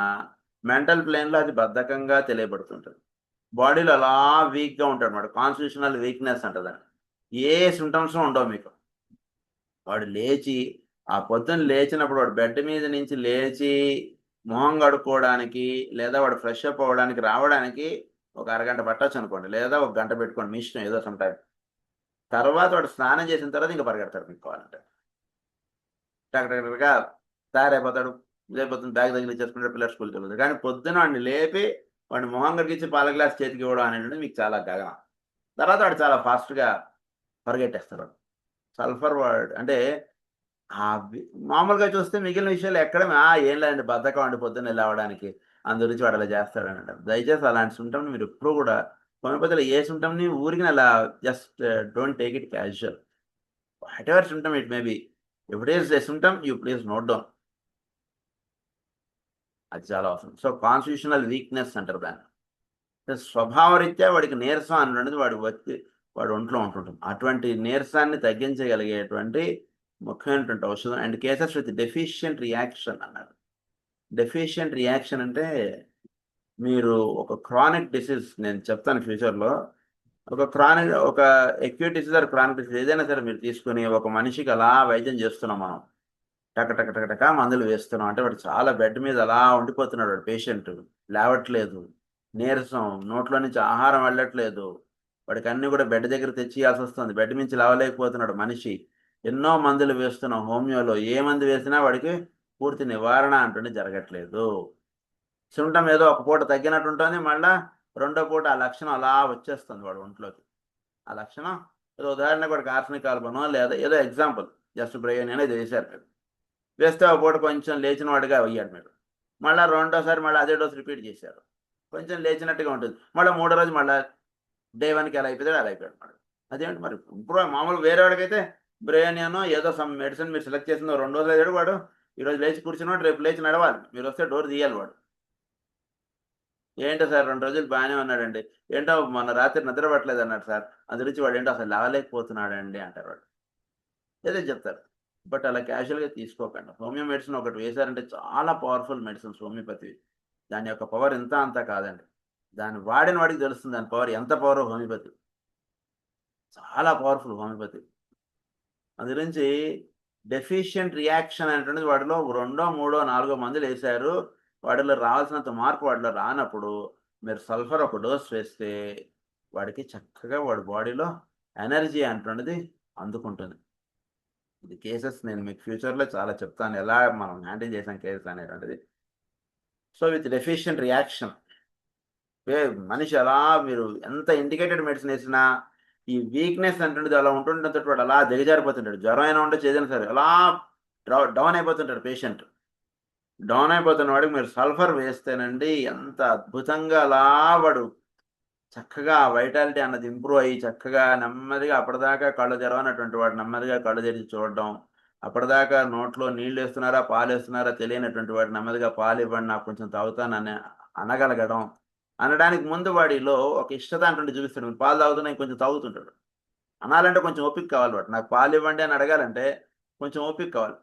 మెంటల్ ప్లేన్లో అది బద్ధకంగా తెలియబడుతుంటుంది. బాడీలో అలా వీక్గా ఉంటాడు అన్నమాట, కాన్స్టిట్యూషనల్ వీక్నెస్ అంటదని. ఏ సిమ్టమ్స్ ఉండవు మీకు. వాడు లేచి ఆ పొద్దున్న లేచినప్పుడు వాడు బెడ్ మీద నుంచి లేచి మొహం కడుక్కోవడానికి లేదా వాడు ఫ్రెష్ అప్ అవ్వడానికి రావడానికి ఒక అరగంట పట్టచ్చు అనుకోండి, లేదా ఒక గంట పెట్టుకోండి, మీ ఇష్టం, ఏదో సమ్ టైం. తర్వాత వాడు స్నానం చేసిన తర్వాత ఇంకా పరిగెడతాడు మీకు కావాలంటే, టక్కగా తయారైపోతాడు, లేకపోతే బ్యాగ్ దగ్గర చేసుకుంటే పిల్లలు స్కూల్కి వెళ్తాడు. కానీ పొద్దున వాడిని లేపి వాడిని మొహం కడిగించి పాల గ్లాస్ చేతికి ఇవ్వడం అనేటువంటిది మీకు చాలా గగనం. తర్వాత వాడు చాలా ఫాస్ట్గా పరిగెట్టేస్తాడు. సల్ఫర్ వాడు అంటే మామూలుగా చూస్తే మిగిలిన విషయాలు ఎక్కడ ఏం లేదండి, బద్ధకం అండి పొద్దున్న లేవడానికి, అందు గురించి వాడు అలా చేస్తాడని అంటారు. దయచేసి అలాంటి సిమ్టమ్ని మీరు ఎప్పుడు కూడా హోమియోపతిలో ఏ సిమ్టమ్ని ఊరికి అలా just don't take it casual. What ever symptom it may be, if it is a symptom you please note down. అది చాలా అవసరం. సో కాన్స్టిట్యూషనల్ వీక్నెస్ అంటారు దాన్ని. స్వభావరీత్యా వాడికి నీరసం అనేది వాడి ఒంట్లో ఉంటుంటుంది. అటువంటి నీరసాన్ని తగ్గించగలిగేటువంటి ముఖ్యమైనటువంటి ఔషధం. And cases with deficient reaction అన్నారు. డెఫిషియంట్ రియాక్షన్ అంటే మీరు ఒక క్రానిక్ డిసీజ్, నేను చెప్తాను ఫ్యూచర్లో, ఒక acute disease are chronic disease ఏదైనా సరే మీరు తీసుకుని ఒక మనిషికి అలా వైద్యం చేస్తున్నాం మనం, టక మందులు వేస్తున్నాం అంటే వాడు చాలా బెడ్ మీద అలా ఉండిపోతున్నాడు, వాడు పేషెంట్ లేవట్లేదు, నీరసం, నోట్లో నుంచి ఆహారం వెళ్ళట్లేదు, వాడికి అన్ని కూడా బెడ్ దగ్గర తెచ్చియాల్సి వస్తుంది, బెడ్ నుంచి లేవలేకపోతున్నాడు మనిషి. ఎన్నో మందులు వేస్తున్నాం హోమియోలో, ఏ మందు వేసినా వాడికి పూర్తి నివారణ అంటుండే జరగట్లేదు. సిమ్టమ్ ఏదో ఒక పూట తగ్గినట్టు ఉంటుంది, మళ్ళీ రెండో పూట ఆ లక్షణం అలా వచ్చేస్తుంది వాడు ఒంట్లోకి. ఆ లక్షణం ఏదో ఉదాహరణకు వాడికి ఆర్సనిక్ ఆల్బనో లేదా ఏదో ఎగ్జాంపుల్ జస్ట్ బ్రెయిన్ అనేది వేశారు మీరు, వేస్తే ఒక పూట కొంచెం లేచిన వాడిగా అయ్యాడు మీరు, మళ్ళీ రెండోసారి మళ్ళీ అదే డోస్ రిపీట్ చేశారు, కొంచెం లేచినట్టుగా ఉంటుంది, మళ్ళీ మూడో రోజు మళ్ళీ డే 1కి ఎలా అయిపోతాడు అలా అయిపోయాడు మరి. అదేంటి మరి, ఇప్పుడు మామూలు వేరే వాడికైతే బ్రెయిన్ ఏదో సమ్ మెడిసిన్ మీరు సెలెక్ట్ చేసిందో 2 రోజులు అయ్యాడు వాడు ఈరోజు లేచి కూర్చున్నాడు, రేపు లేచి నడవాలి. మీరు వస్తే డోర్ తీయాలి వాడు. ఏంటో సార్ 2 రోజులు బాగానే ఉన్నాడండి, ఏంటో మొన్న రాత్రి నిద్ర పట్టలేదు అన్నాడు సార్, అది నుంచి వాడు ఏంటో అసలు లేవలేకపోతున్నాడండి అంటారు వాడు. ఏదో చెప్తారు. బట్ అలా క్యాజువల్గా తీసుకోకండి. హోమియో మెడిసిన్ ఒకటి వేశారంటే చాలా పవర్ఫుల్ మెడిసిన్స్ హోమియోపతి. దాని యొక్క పవర్ ఇంత అంతా కాదండి. దాన్ని వాడిన వాడికి తెలుస్తుంది దాని పవర్ ఎంత పవర్. హోమియోపతి చాలా పవర్ఫుల్ హోమియోపతి. అందు గురించి డెఫిషియంట్ రియాక్షన్ అనేటువంటిది వాడిలో 2, 3, 4 మందులు వేశారు, వాడిలో రావాల్సినంత మార్పు వాడిలో రానప్పుడు మీరు సల్ఫర్ ఒక డోస్ వేస్తే వాడికి చక్కగా వాడి బాడీలో ఎనర్జీ అంటున్నది అందుకుంటుంది. ఇది కేసెస్ నేను మీకు ఫ్యూచర్లో చాలా చెప్తాను, ఎలా మనం హ్యాండిల్ చేసాం కేసెస్ అనేటువంటిది. సో విత్ డెఫిషియంట్ రియాక్షన్ మనిషి అలా మీరు ఎంత ఇండికేటెడ్ మెడిసిన్ వేసినా ఈ వీక్నెస్ అంటుండేది అలా ఉంటుండటంతో వాడు అలా దిగజారిపోతుంటాడు. జ్వరం అయినా ఉండొచ్చు, ఏదైనా సరే అలా డౌన్ అయిపోతుంటాడు పేషెంట్. డౌన్ అయిపోతున్న వాడికి మీరు సల్ఫర్ వేస్తేనండి ఎంత అద్భుతంగా అలా వాడు చక్కగా వైటాలిటీ అన్నది ఇంప్రూవ్ అయ్యి చక్కగా నెమ్మదిగా అప్పటిదాకా కళ్ళు తెరవనటువంటి వాడు నెమ్మదిగా కళ్ళు తెరిచి చూడడం, అప్పటిదాకా నోట్లో నీళ్ళు వేస్తున్నారా పాలు వేస్తున్నారా తెలియనటువంటి వాడు నెమ్మదిగా పాలు ఇవ్వండి నాకు కొంచెం తాగుతానని అనగలగడం. అనడానికి ముందు వాడిలో ఒక ఇష్టత అంటుండే చూపిస్తాడు. మీరు పాలు తాగుతున్నాయి కొంచెం తాగుతుంటాడు. అనాలంటే కొంచెం ఓపిక కావాలి వాడు. నాకు పాలు ఇవ్వండి అని అడగాలంటే కొంచెం ఓపిక కావాలి.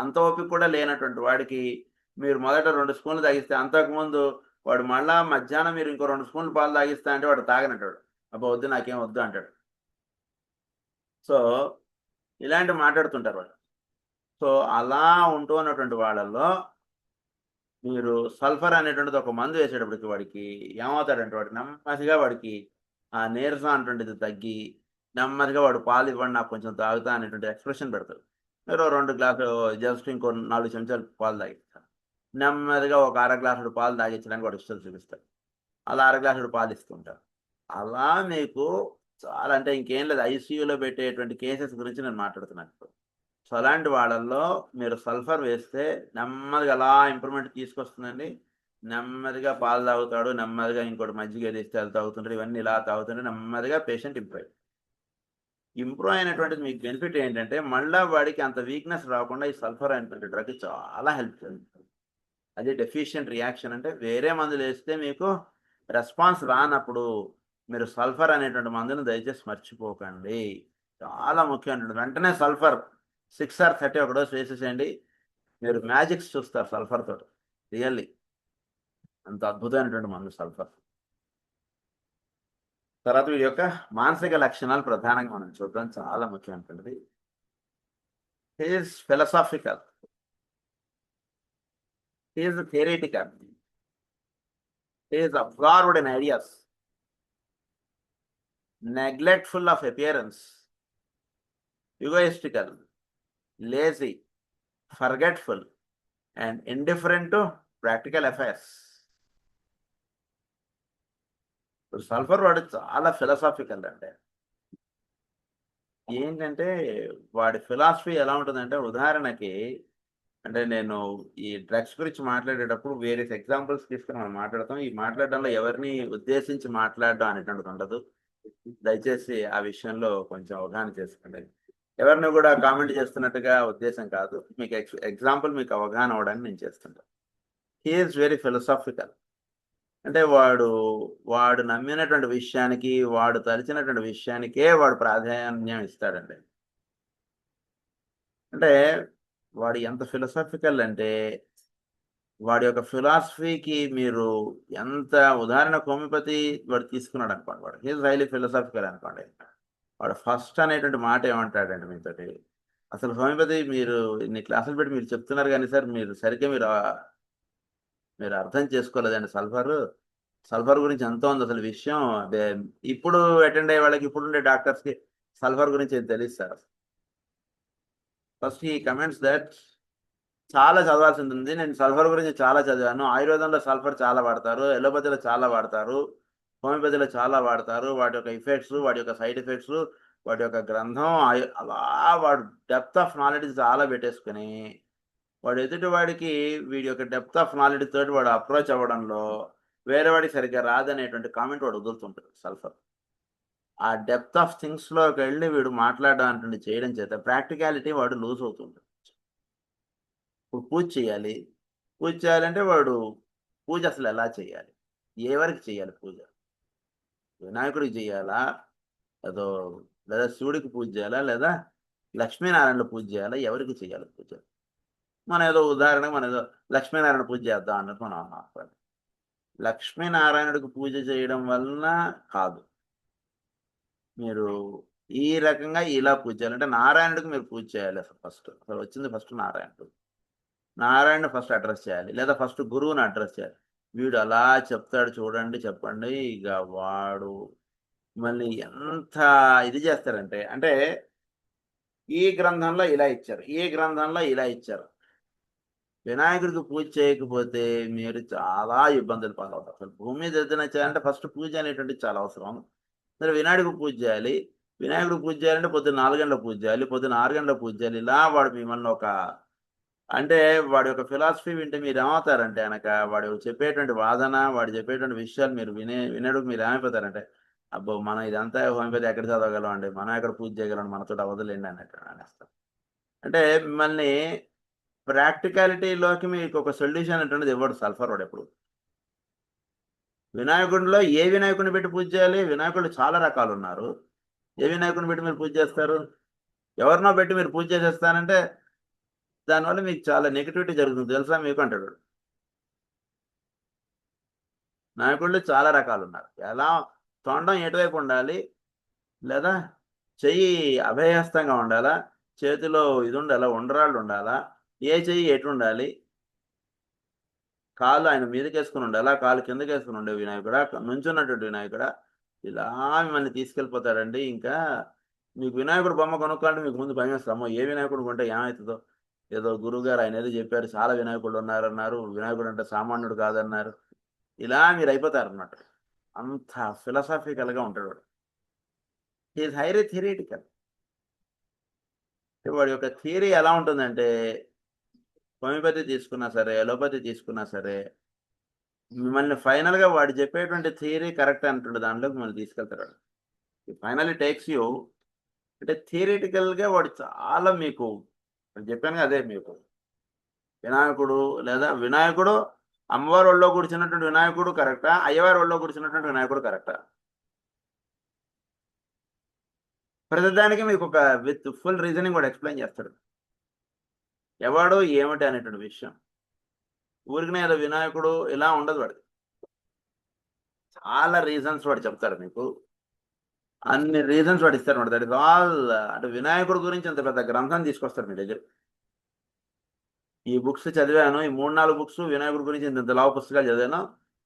అంత ఓపిక కూడా లేనటువంటి వాడికి మీరు మొదట 2 స్పూన్లు తాగిస్తే అంతకుముందు వాడు మళ్ళా మధ్యాహ్నం మీరు ఇంకో 2 స్పూన్లు పాలు తాగిస్తా అంటే వాడు తాగనంటాడు. అబ్బా వద్దు నాకేం వద్దు అంటాడు. సో ఇలాంటివి మాట్లాడుతుంటారు వాళ్ళు. సో అలా ఉంటూ ఉన్నటువంటి వాళ్ళల్లో మీరు సల్ఫర్ అనేటువంటిది ఒక మందు వేసేటప్పటికి వాడికి ఏమవుతాడంటే వాడికి నెమ్మదిగా వాడికి ఆ నీరసం అనేటువంటిది తగ్గి నెమ్మదిగా వాడు పాలు ఇవ్వండి నాకు కొంచెం తాగుతా అనేటువంటి ఎక్స్ప్రెషన్ పెడతాడు. మీరు 2 గ్లాసులు జస్ట్ ఇంకో 4 చెంచాలు పాలు తాగిస్తారు. నెమ్మదిగా ఒక అర గ్లాసుడు పాలు తాగించడానికి వాడు ఇష్టం చూపిస్తాడు. అలా అర గ్లాసుడు పాలు ఇస్తుంటారు. అలా మీకు చాలా అంటే ఇంకేం లేదు, ఐసీయూలో పెట్టేటువంటి కేసెస్ గురించి నేను మాట్లాడుతున్నాను ఇప్పుడు. సో అలాంటి వాళ్ళల్లో మీరు సల్ఫర్ వేస్తే నెమ్మదిగా అలా ఇంప్రూవ్మెంట్ తీసుకొస్తుందండి. నెమ్మదిగా పాలు తాగుతాడు, నెమ్మదిగా ఇంకోటి మజ్జిగ తీస్తే అది తాగుతుంటాడు, ఇవన్నీ ఇలా తాగుతుంటే నెమ్మదిగా పేషెంట్ ఇంప్రూవ్ అయినటువంటిది. మీకు బెనిఫిట్ ఏంటంటే మళ్ళీ వాడికి అంత వీక్నెస్ రాకుండా ఈ సల్ఫర్ అయినటువంటి డ్రగ్ చాలా హెల్ప్ చేస్తుంది. అది డెఫిషియంట్ రియాక్షన్ అంటే వేరే మందులు వేస్తే మీకు రెస్పాన్స్ రానప్పుడు మీరు సల్ఫర్ అనేటువంటి మందును దయచేసి మర్చిపోకండి. చాలా ముఖ్యమైనటువంటి వెంటనే సల్ఫర్ 6 or 30 ఒక డోస్ వేసేసేయండి. మీరు మ్యాజిక్స్ చూస్తారు సల్ఫర్ తోటి. రియల్లీ అంత అద్భుతమైనటువంటి మందు సల్ఫర్. తర్వాత వీడి యొక్క మానసిక లక్షణాలు ప్రధానంగా మనం చూడడం చాలా ముఖ్యమైనటువంటిది. He is philosophical, he is theoretical, he is absorbed in ideas, neglectful of appearance, egoistical, lazy, forgetful, and indifferent to practical affairs. Sulphur వాడు చాలా ఫిలాసాఫికల్ అంటే ఏంటంటే వాడి ఫిలాసఫీ ఎలా ఉంటుందంటే ఉదాహరణకి అంటే నేను ఈ డ్రగ్స్ గురించి మాట్లాడేటప్పుడు వేరియస్ ఎగ్జాంపుల్స్ తీసుకుని మనం మాట్లాడతాం. ఈ మాట్లాడడంలో ఎవరిని ఉద్దేశించి మాట్లాడడం అనేటువంటిది ఉండదు. దయచేసి ఆ విషయంలో కొంచెం అవగాహన చేసుకోండి. ఎవరిని కూడా కామెంట్ చేస్తున్నట్టుగా ఉద్దేశం కాదు, మీకు ఎగ్జాంపుల్ మీకు అవగాహన అవ్వడానికి నేను చేస్తుంటాను. హీ ఈజ్ వెరీ ఫిలసాఫికల్ అంటే వాడు నమ్మినటువంటి విషయానికి వాడు తలిచినటువంటి విషయానికే వాడు ప్రాధాన్యం ఇస్తాడండి. అంటే వాడు ఎంత ఫిలసాఫికల్ అంటే వాడి యొక్క ఫిలాసఫీకి మీరు ఎంత ఉదాహరణ హోమియోపతి వాడు తీసుకున్నాడు అనుకోండి, వాడు హీజ్ హైలీ ఫిలసాఫికల్ అనుకోండి. వాడు ఫస్ట్ అనేటువంటి మాట ఏమంటాడండి మీతోటి, అసలు హోమియోపతి మీరు ఇన్ని క్లాసులు పెట్టి మీరు చెప్తున్నారు కానీ సార్ మీరు సరిగ్గా మీరు అర్థం చేసుకోలేదండి. సల్ఫర్ గురించి ఎంత ఉంది అసలు విషయం. ఇప్పుడు అటెండ్ అయ్యే వాళ్ళకి ఇప్పుడు ఉండే డాక్టర్స్కి సల్ఫర్ గురించి ఏం తెలుసు సార్. ఫస్ట్ ఈ కమెంట్స్ దట్ చాలా చదవాల్సింది ఉంది, నేను సల్ఫర్ గురించి చాలా చదివాను, ఆయుర్వేదంలో సల్ఫర్ చాలా వాడతారు, ఎలోపతిలో చాలా వాడతారు, హోమియోపతిలో చాలా వాడతారు, వాటి యొక్క ఎఫెక్ట్స్, వాటి యొక్క సైడ్ ఎఫెక్ట్స్, వాటి యొక్క గ్రంథం అలా వాడు డెప్త్ ఆఫ్ నాలెడ్జ్ చాలా పెట్టేసుకుని వాడు ఎదుటి వాడికి వీడి యొక్క డెప్త్ ఆఫ్ నాలెడ్జ్ తోటి వాడు అప్రోచ్ అవ్వడంలో వేరే వాడికి సరిగ్గా రాదనేటువంటి కామెంట్ వాడు వదులుతుంటాడు సల్ఫర్. ఆ డెప్త్ ఆఫ్ థింగ్స్లోకి వెళ్ళి వీడు మాట్లాడడం అంటే చేయడం చేత ప్రాక్టికాలిటీ వాడు లూజ్ అవుతుంటాడు. ఇప్పుడు పూజ చేయాలి. పూజ చేయాలంటే వాడు పూజ అసలు ఎలా చేయాలి? ఎవరికి చేయాలి పూజ? వినాయకుడికి చేయాలా? ఏదో లేదా శివుడికి పూజ చేయాలా? లేదా లక్ష్మీనారాయణుల పూజ చేయాలా? ఎవరికి చేయాలి పూజ? మనం ఏదో ఉదాహరణకు మనం ఏదో లక్ష్మీనారాయణ పూజ చేద్దాం అన్నట్టు మనం అన్నాం. లక్ష్మీనారాయణుడికి పూజ చేయడం వలన కాదు. మీరు ఈ రకంగా ఇలా పూజ చేయాలి. అంటే నారాయణుడికి మీరు పూజ చేయాలి అసలు వచ్చింది ఫస్ట్ నారాయణుడు. నారాయణ ఫస్ట్ అడ్రస్ చేయాలి. లేదా ఫస్ట్ గురువుని అడ్రస్ చేయాలి. వీడు అలా చెప్తాడు చూడండి, చెప్పండి. ఇక వాడు మళ్ళీ ఎంత ఇది చేస్తారంటే, అంటే ఈ గ్రంథంలో ఇలా ఇచ్చారు, ఈ గ్రంథంలో ఇలా ఇచ్చారు. వినాయకుడికి పూజ చేయకపోతే మీరు చాలా ఇబ్బందులు పాలవుతారు. అసలు భూమి మీద ఏదైనా చేయాలంటే ఫస్ట్ పూజ అనేటువంటిది చాలా అవసరం. సరే వినాయకుడికి పూజ చేయాలి. వినాయకుడికి పూజ చేయాలంటే పొద్దున్న 4 గంటలకు పూజ చేయాలి, పొద్దున్న 6 గంటలకు పూజ చేయాలి. ఇలా వాడు మిమ్మల్ని ఒక అంటే వాడి యొక్క ఫిలాసఫీ వింటే మీరు ఏమవుతారంటే కనుక వాడు చెప్పేటువంటి వాదన, వాడు చెప్పేటువంటి విషయాలు మీరు వినడానికి మీరు ఏమైపోతారంటే, అబ్బో మనం ఇదంతా హోమియోపతి ఎక్కడ చదవగలం అండి, మనం ఎక్కడ పూజ చేయగలం, మనతో అవ్వదులేండి అన్నట్టు అనేస్తారు. అంటే మిమ్మల్ని ప్రాక్టికాలిటీలోకి మీకు ఒక సొల్యూషన్ అనేటువంటిది ఇవ్వడు సల్ఫర్ వాడు ఎప్పుడు. వినాయకుడిలో ఏ వినాయకుడిని పెట్టి పూజ చేయాలి? వినాయకుడు చాలా రకాలు ఉన్నారు. ఏ వినాయకుడిని పెట్టి మీరు పూజ చేస్తారు? ఎవరినో పెట్టి మీరు పూజ చేసేస్తానంటే దానివల్ల మీకు చాలా నెగిటివిటీ జరుగుతుంది తెలుసా మీకు అంటాడు. నాయకుళ్ళు చాలా రకాలు ఉన్నారు. ఎలా తొండం ఎటువైపు ఉండాలి, లేదా చెయ్యి అభయహస్తంగా ఉండాలా, చేతిలో ఇది ఉండాలా, ఉండ్రాళ్ళు ఉండాలా, ఏ చెయ్యి ఎటు ఉండాలి, కాళ్ళు ఆయన మీదకేసుకుని ఉండాలా, కాళ్ళు కిందకేసుకుని ఉండే వినాయకుడా, నుంచున్నటువంటి వినాయకుడా, ఇలా మిమ్మల్ని తీసుకెళ్ళిపోతాడండి. ఇంకా మీకు వినాయకుడు బొమ్మ కొనుక్కోవాలంటే మీకు ముందు భయం వేస్తామో ఏ వినాయకుడు కొంటే ఏమవుతుందో. ఏదో గురువుగారు ఆయన ఏదో చెప్పారు, చాలా వినాయకుడు ఉన్నారన్నారు, వినాయకుడు అంటే సామాన్యుడు కాదన్నారు. ఇలా మీరు అయిపోతారన్నమాట. అంత ఫిలాసాఫికల్గా ఉంటాడు వాడు. Is highly theoretical. వాడి యొక్క థియరీ ఎలా ఉంటుందంటే, హోమియోపతి తీసుకున్నా సరే, అలోపతి తీసుకున్నా సరే, మిమ్మల్ని ఫైనల్గా వాడు చెప్పేటువంటి థియరీ కరెక్ట్ అంటుండే దాంట్లోకి మిమ్మల్ని తీసుకెళ్తాడు. ఫైనల్లీ టేక్స్ యూ అంటే థియరిటికల్గా వాడు చాలా మీకు చెప్పాను అదే మీకు వినాయకుడు లేదా వినాయకుడు అమ్మవారి ఒళ్ళో కూర్చున్నటువంటి వినాయకుడు కరెక్టా, అయ్యవారి ఒళ్ళో కూర్చున్నటువంటి వినాయకుడు కరెక్టా? ప్రతిదానికి మీకు ఒక విత్ ఫుల్ రీజనింగ్ కూడా ఎక్స్ప్లెయిన్ చేస్తాడు. ఎవడు ఏమిటి అనేటువంటి విషయం. ఊరికనే ఏదో వినాయకుడు ఇలా ఉండదు వాడు. చాలా రీజన్స్ వాడు చెప్తాడు మీకు. అన్ని రీజన్స్ వాడు ఇస్తారు. That is all. అంటే వినాయకుడు గురించి అంత పెద్ద గ్రంథం తీసుకొస్తారు మీ దగ్గర. ఈ బుక్స్ చదివాను, ఈ 3-4 బుక్స్ వినాయకుడి గురించి ఇంత లావు పుస్తకాలు చదివాను.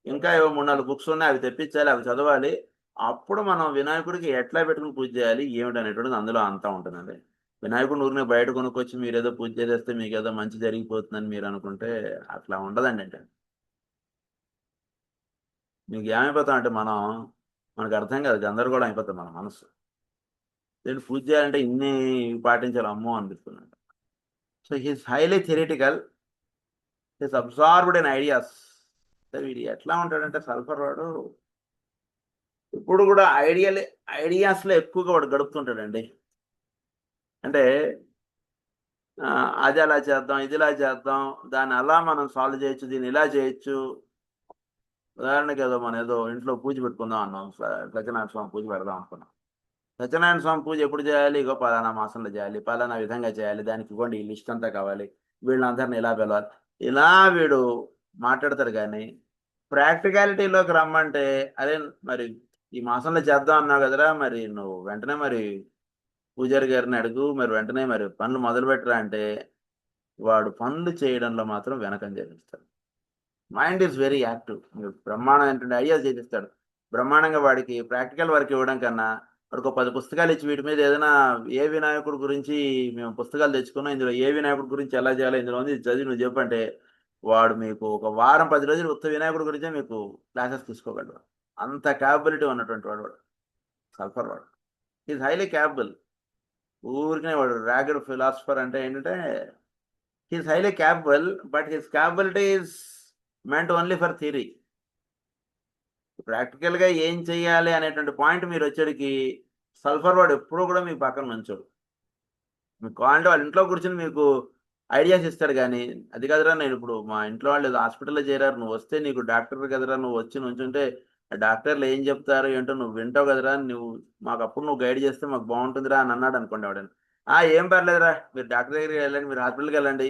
ఇంకా ఏవో 3-4 బుక్స్ ఉన్నాయి, అవి తెప్పించాలి, అవి చదవాలి. అప్పుడు మనం వినాయకుడికి ఎట్లా పెట్టుకుని పూజ చేయాలి ఏమిటి అనేటువంటిది అందులో అంతా ఉంటుందండి. వినాయకుడిని ఊరిని బయట కొనుక్కొచ్చి మీరు ఏదో పూజ చేసేస్తే మీకు ఏదో మంచి జరిగిపోతుందని మీరు అనుకుంటే అట్లా ఉండదండి. అంటే మీకు ఏమైపోతాం అంటే మనకు అర్థం కాదు, గందరగోళం అయిపోతాం మన మనసు. నేను పూజ చేయాలంటే ఇన్ని పాటించాలి అమ్మో అనిపిస్తుంది. So he's highly theoretical, he's absorbed in ideas. వీడు ఎట్లా ఉంటాడంటే సల్ఫర్ వాడు ఇప్పుడు కూడా ఐడియాస్లో ఎక్కువగా వాడు గడుపుతుంటాడండి. అంటే అది అలా చేద్దాం, ఇది ఇలా చేద్దాం, దాన్ని అలా మనం సాల్వ్ చేయొచ్చు, దీన్ని ఇలా చేయొచ్చు. ఉదాహరణకి ఏదో మనం ఏదో ఇంట్లో పూజ పెట్టుకుందాం అన్నాం, సత్యనారాయణ స్వామి పూజ పెడదాం అనుకున్నాం. సత్యనారాయణ స్వామి పూజ ఎప్పుడు చేయాలి? ఇగో పలానా మాసంలో చేయాలి, పలానా విధంగా చేయాలి, దానికి ఇవ్వండి ఈ లిస్ట్ అంతా కావాలి, వీళ్ళందరినీ ఇలా పిలవాలి. ఇలా వీడు మాట్లాడతారు. కానీ ప్రాక్టికాలిటీలోకి రమ్మంటే, అరే మరి ఈ మాసంలో చేద్దాం అన్నావు కదరా, మరి నువ్వు వెంటనే మరి పూజారి గారిని అడుగు, మరి వెంటనే మరి పనులు మొదలు పెట్టరా అంటే వాడు పనులు చేయడంలో మాత్రం వెనకం చేపిస్తాడు. Mind is very active. బ్రహ్మాండమైనటువంటి ఐడియాస్ చేపిస్తాడు. బ్రహ్మాండంగా వాడికి ప్రాక్టికల్ వర్క్ ఇవ్వడం కన్నా వాడికి 10 పుస్తకాలు ఇచ్చి వీటి మీద ఏదైనా ఏ వినాయకుడి గురించి మేము పుస్తకాలు తెచ్చుకున్నాం, ఇందులో ఏ వినాయకుడి గురించి ఎలా చేయాలో ఇందులో ఉంది, చదివి నువ్వు చెప్పంటే వాడు మీకు ఒక వారం 10 రోజులు ఉత్త వినాయకుడి గురించే మీకు క్లాసెస్ తీసుకోగలడు. అంత క్యాపబిలిటీ ఉన్నటువంటి వాడు సల్ఫర్ వాడు. Is highly capable. ఊరికనే వాడు ర్యాగడ్ ఫిలాసఫర్ అంటే ఏంటంటే he's highly capable, but his capability is meant only for theory. ప్రాక్టికల్గా ఏం చెయ్యాలి అనేటువంటి పాయింట్ మీరు వచ్చేటికి సల్ఫర్ వాడు ఎప్పుడూ కూడా మీ పక్కన నుంచోడు. మీకు కావాలంటే వాళ్ళ ఇంట్లో కూర్చొని మీకు ఐడియాస్ ఇస్తాడు కానీ అది కదరా నేను ఇప్పుడు మా ఇంట్లో వాళ్ళు ఏదో హాస్పిటల్లో చేరారు నువ్వు వస్తే నీకు డాక్టర్ కదరా నువ్వు వచ్చి నుంచుంటే ఆ డాక్టర్లు ఏం చెప్తారు ఏంటో నువ్వు వింటావు కదరా నువ్వు మాకు అప్పుడు నువ్వు గైడ్ చేస్తే మాకు బాగుంటుందిరా అని అన్నాడు అనుకోండి వాడని ఏం పర్లేదురా మీరు డాక్టర్ దగ్గరికి వెళ్ళండి మీరు హాస్పిటల్కి వెళ్ళండి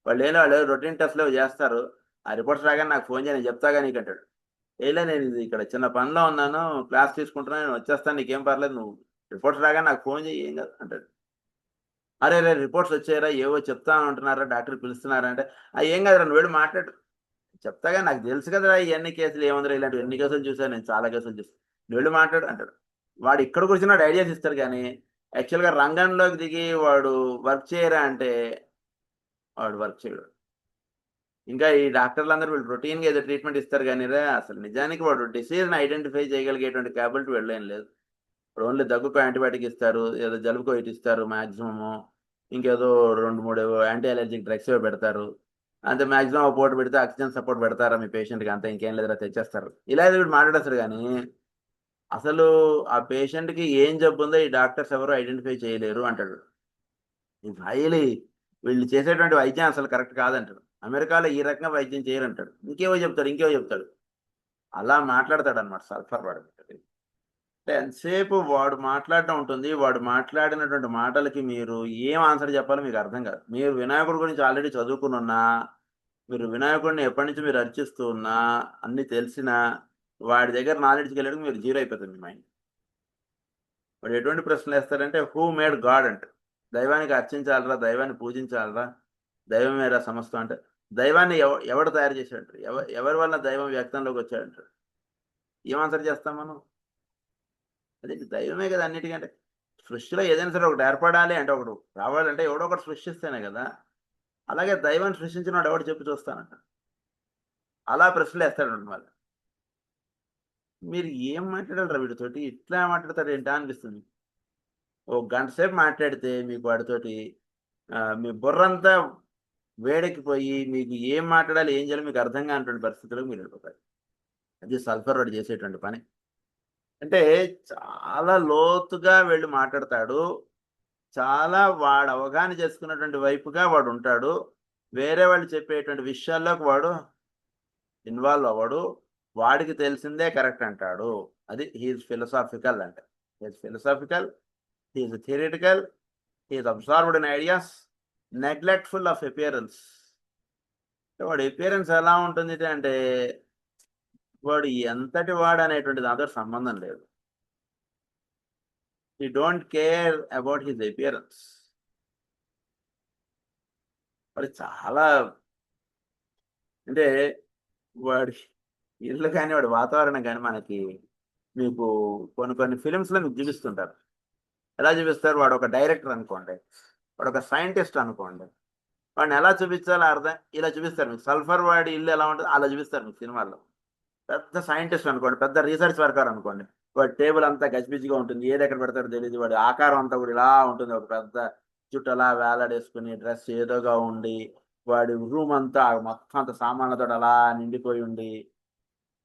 వాళ్ళు రొటీన్ టెస్ట్లు చేస్తారు ఆ రిపోర్ట్స్ రాగానే నాకు ఫోన్ చేయని చెప్తాగా నీకు అంటాడు ఏలే నేను ఇది ఇక్కడ చిన్న పనిలో ఉన్నాను క్లాస్ తీసుకుంటున్నాను నేను వచ్చేస్తాను నీకేం పర్లేదు నువ్వు రిపోర్ట్స్ రాగానే నాకు ఫోన్ చేయి ఏం కాదు అంటాడు అరే రే రిపోర్ట్స్ వచ్చాయరా ఏవో చెప్తా అంటున్నారా డాక్టర్ పిలుస్తున్నారా అంటే ఏం కాదురా నువ్వు వెళ్ళి మాట్లాడు చెప్తాగా నాకు తెలుసు కదరా ఇవన్నీ కేసులు ఏముందిరా ఇలాంటివి ఎన్ని కేసులు చూసాను నేను చాలా కేసులు చూసాను నువ్వు వెళ్ళి మాట్లాడు అంటాడు వాడు ఇక్కడ కూర్చున్నాడు ఐడియాస్ ఇస్తారు కానీ యాక్చువల్గా రంగంలోకి దిగి వాడు వర్క్ చేయరా అంటే వాడు వర్క్ చేయడు ఇంకా ఈ డాక్టర్లు అందరూ వీళ్ళు రొటీన్గా ఏదో ట్రీట్మెంట్ ఇస్తారు కానీ రా అసలు నిజానికి వాడు డిసీజ్ని ఐడెంటిఫై చేయగలిగేటువంటి క్యాపబిలిటీ వెళ్ళేం లేదు ఇప్పుడు ఓన్లీ దగ్గుకు యాంటీబయాటిక్ ఇస్తారు ఏదో జలుబుకో ఇటు ఇస్తారు మ్యాక్సిమము ఇంకేదో 2-3 యాంటీ అలర్జిక్ డ్రగ్స్ పెడతారు అంతే మ్యాక్సిమం ఒక పూట పెడితే ఆక్సిజన్ సపోర్ట్ పెడతారా మీ పేషెంట్కి అంతా ఇంకేం లేదురా తెచ్చేస్తారు ఇలా ఏదో వీడు మాట్లాడేస్తారు కానీ అసలు ఆ పేషెంట్కి ఏం జబ్బు ఉందో ఈ డాక్టర్స్ ఎవరు ఐడెంటిఫై చేయలేరు అంటాడు హైలీ వీళ్ళు చేసేటువంటి వైద్యం అసలు కరెక్ట్ కాదంటాడు అమెరికాలో ఈ రకంగా వైద్యం చేయరంటాడు ఇంకేవో చెప్తాడు అలా మాట్లాడతాడు అనమాట సల్ఫర్ వాడు అంటే ఎంతసేపు వాడు మాట్లాడటం ఉంటుంది వాడు మాట్లాడినటువంటి మాటలకి మీరు ఏం ఆన్సర్ చెప్పాలో మీకు అర్థం కాదు మీరు వినాయకుడి గురించి ఆల్రెడీ చదువుకుని ఉన్నా మీరు వినాయకుడిని ఎప్పటి నుంచి మీరు అర్చిస్తూ ఉన్నా అన్ని తెలిసినా వాడి దగ్గర నాలెడ్జ్కి వెళ్ళడానికి మీరు జీరో అయిపోతుంది మీ మైండ్ వాడు ఎటువంటి ప్రశ్నలు వేస్తాడంటే హూ మేడ్ గాడ్ అంటే దైవానికి అర్చించాలరా దైవాన్ని పూజించాలరా దైవమేరా సమస్తం అంటే దైవాన్ని ఎవడు తయారు చేశాడంటారు ఎవరి వల్ల దైవం వ్యక్తంలోకి వచ్చాడంటారు ఏం ఆన్సర్ చేస్తాం మనం అదే దైవమే కదా అన్నిటికంటే సృష్టిలో ఏదైనా సరే ఒకటి ఏర్పడాలి అంటే ఒకడు రావాలంటే ఎవడో ఒకటి సృష్టిస్తేనే కదా అలాగే దైవాన్ని సృష్టించిన వాడు ఎవడు చెప్పి చూస్తానంట అలా ప్రశ్నలు వేస్తాడు వాళ్ళు మీరు ఏం మాట్లాడారు వీడితోటి ఇట్లా మాట్లాడతారు ఏంటా అనిపిస్తుంది ఒక గంట సేపు మాట్లాడితే మీకు వాడితోటి మీ బుర్రంతా వేడెక్కిపోయి మీకు ఏం మాట్లాడాలి ఏం చేయాలి మీకు అర్థం కానటువంటి పరిస్థితులకు మీరు వెళ్ళిపోతారు అది సల్ఫర్ వాడు చేసేటువంటి పని అంటే చాలా లోతుగా వెళ్ళి మాట్లాడతాడు చాలా వాడు అవగాహన చేసుకున్నటువంటి వైపుగా వాడు ఉంటాడు వేరే వాళ్ళు చెప్పేటువంటి విషయాల్లోకి వాడు ఇన్వాల్వ్ అవ్వడు వాడికి తెలిసిందే కరెక్ట్ అంటాడు అది హీఈస్ ఫిలసాఫికల్ అంటే he is philosophical he is theoretical he is absorbed in ideas neglectful of appearance వాడు అపియరెన్స్ ఎలా ఉంటుంది అంటే వాడు ఎంతటి వాడు అనేటువంటి దాంతో సంబంధం లేదు he don't care about his appearance వాడు చాలా అంటే వాడి ఇల్లు కానీ వాడి వాతావరణం కానీ మనకి మీకు కొన్ని ఫిలిమ్స్లో మీకు చూపిస్తుంటారు ఎలా చూపిస్తారు వాడు ఒక డైరెక్టర్ అనుకోండి వాడు ఒక సైంటిస్ట్ అనుకోండి వాడిని ఎలా చూపించాలో అర్థం ఇలా చూపిస్తారు మీకు సల్ఫర్ వాడి ఇల్లు ఎలా ఉంటుంది అలా చూపిస్తారు మీకు సినిమాల్లో పెద్ద సైంటిస్ట్ అనుకోండి పెద్ద రీసెర్చ్ వర్కర్ అనుకోండి వాడి టేబుల్ అంతా గజిబిజిగా ఉంటుంది ఏది ఎక్కడ పెడతాడో తెలియదు వాడి ఆకారం అంతా కూడా ఇలా ఉంటుంది ఒక పెద్ద జుట్టు అలా వేలాడేసుకుని డ్రెస్ ఏదోగా ఉండి వాడి రూమ్ అంతా మొత్తం అంత సామాన్లతో అలా నిండిపోయి ఉండి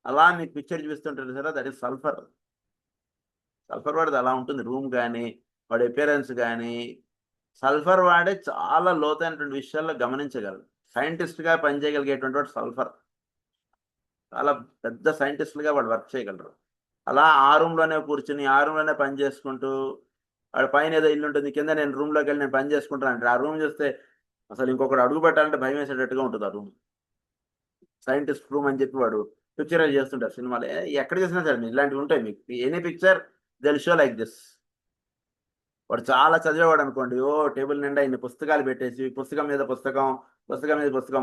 అలా మీకు పిక్చర్ చూపిస్తుంటారు సరే దట్ ఈస్ సల్ఫర్ వాడిది అలా ఉంటుంది రూమ్ కానీ వాడి అపియరెన్స్ కానీ సల్ఫర్ వాడే చాలా లోతైనటువంటి విషయాల్లో గమనించగలరు సైంటిస్ట్గా పనిచేయగలిగేటువంటి వాడు సల్ఫర్ చాలా పెద్ద సైంటిస్టులుగా వాడు వర్క్ చేయగలరు అలా ఆ రూమ్లోనే కూర్చుని ఆ రూమ్లోనే పని చేసుకుంటూ వాడు పైన ఏదో ఇల్లు ఉంటుంది కింద నేను రూమ్లోకి వెళ్ళి నేను పని చేసుకుంటాను అంటే ఆ రూమ్ చూస్తే అసలు ఇంకొకటి అడుగు పెట్టాలంటే భయం వేసేటట్టుగా ఉంటుంది ఆ రూమ్ సైంటిస్ట్ రూమ్ అని చెప్పి వాడు పిక్చరైజ్ చేస్తుంటారు సినిమాలు ఎక్కడ చేసినా సరే ఇలాంటివి ఉంటాయి మీకు any picture they'll show like this వాడు చాలా చదివేవాడు అనుకోండి టేబుల్ నిండా ఇన్ని పుస్తకాలు పెట్టేసి పుస్తకం మీద పుస్తకం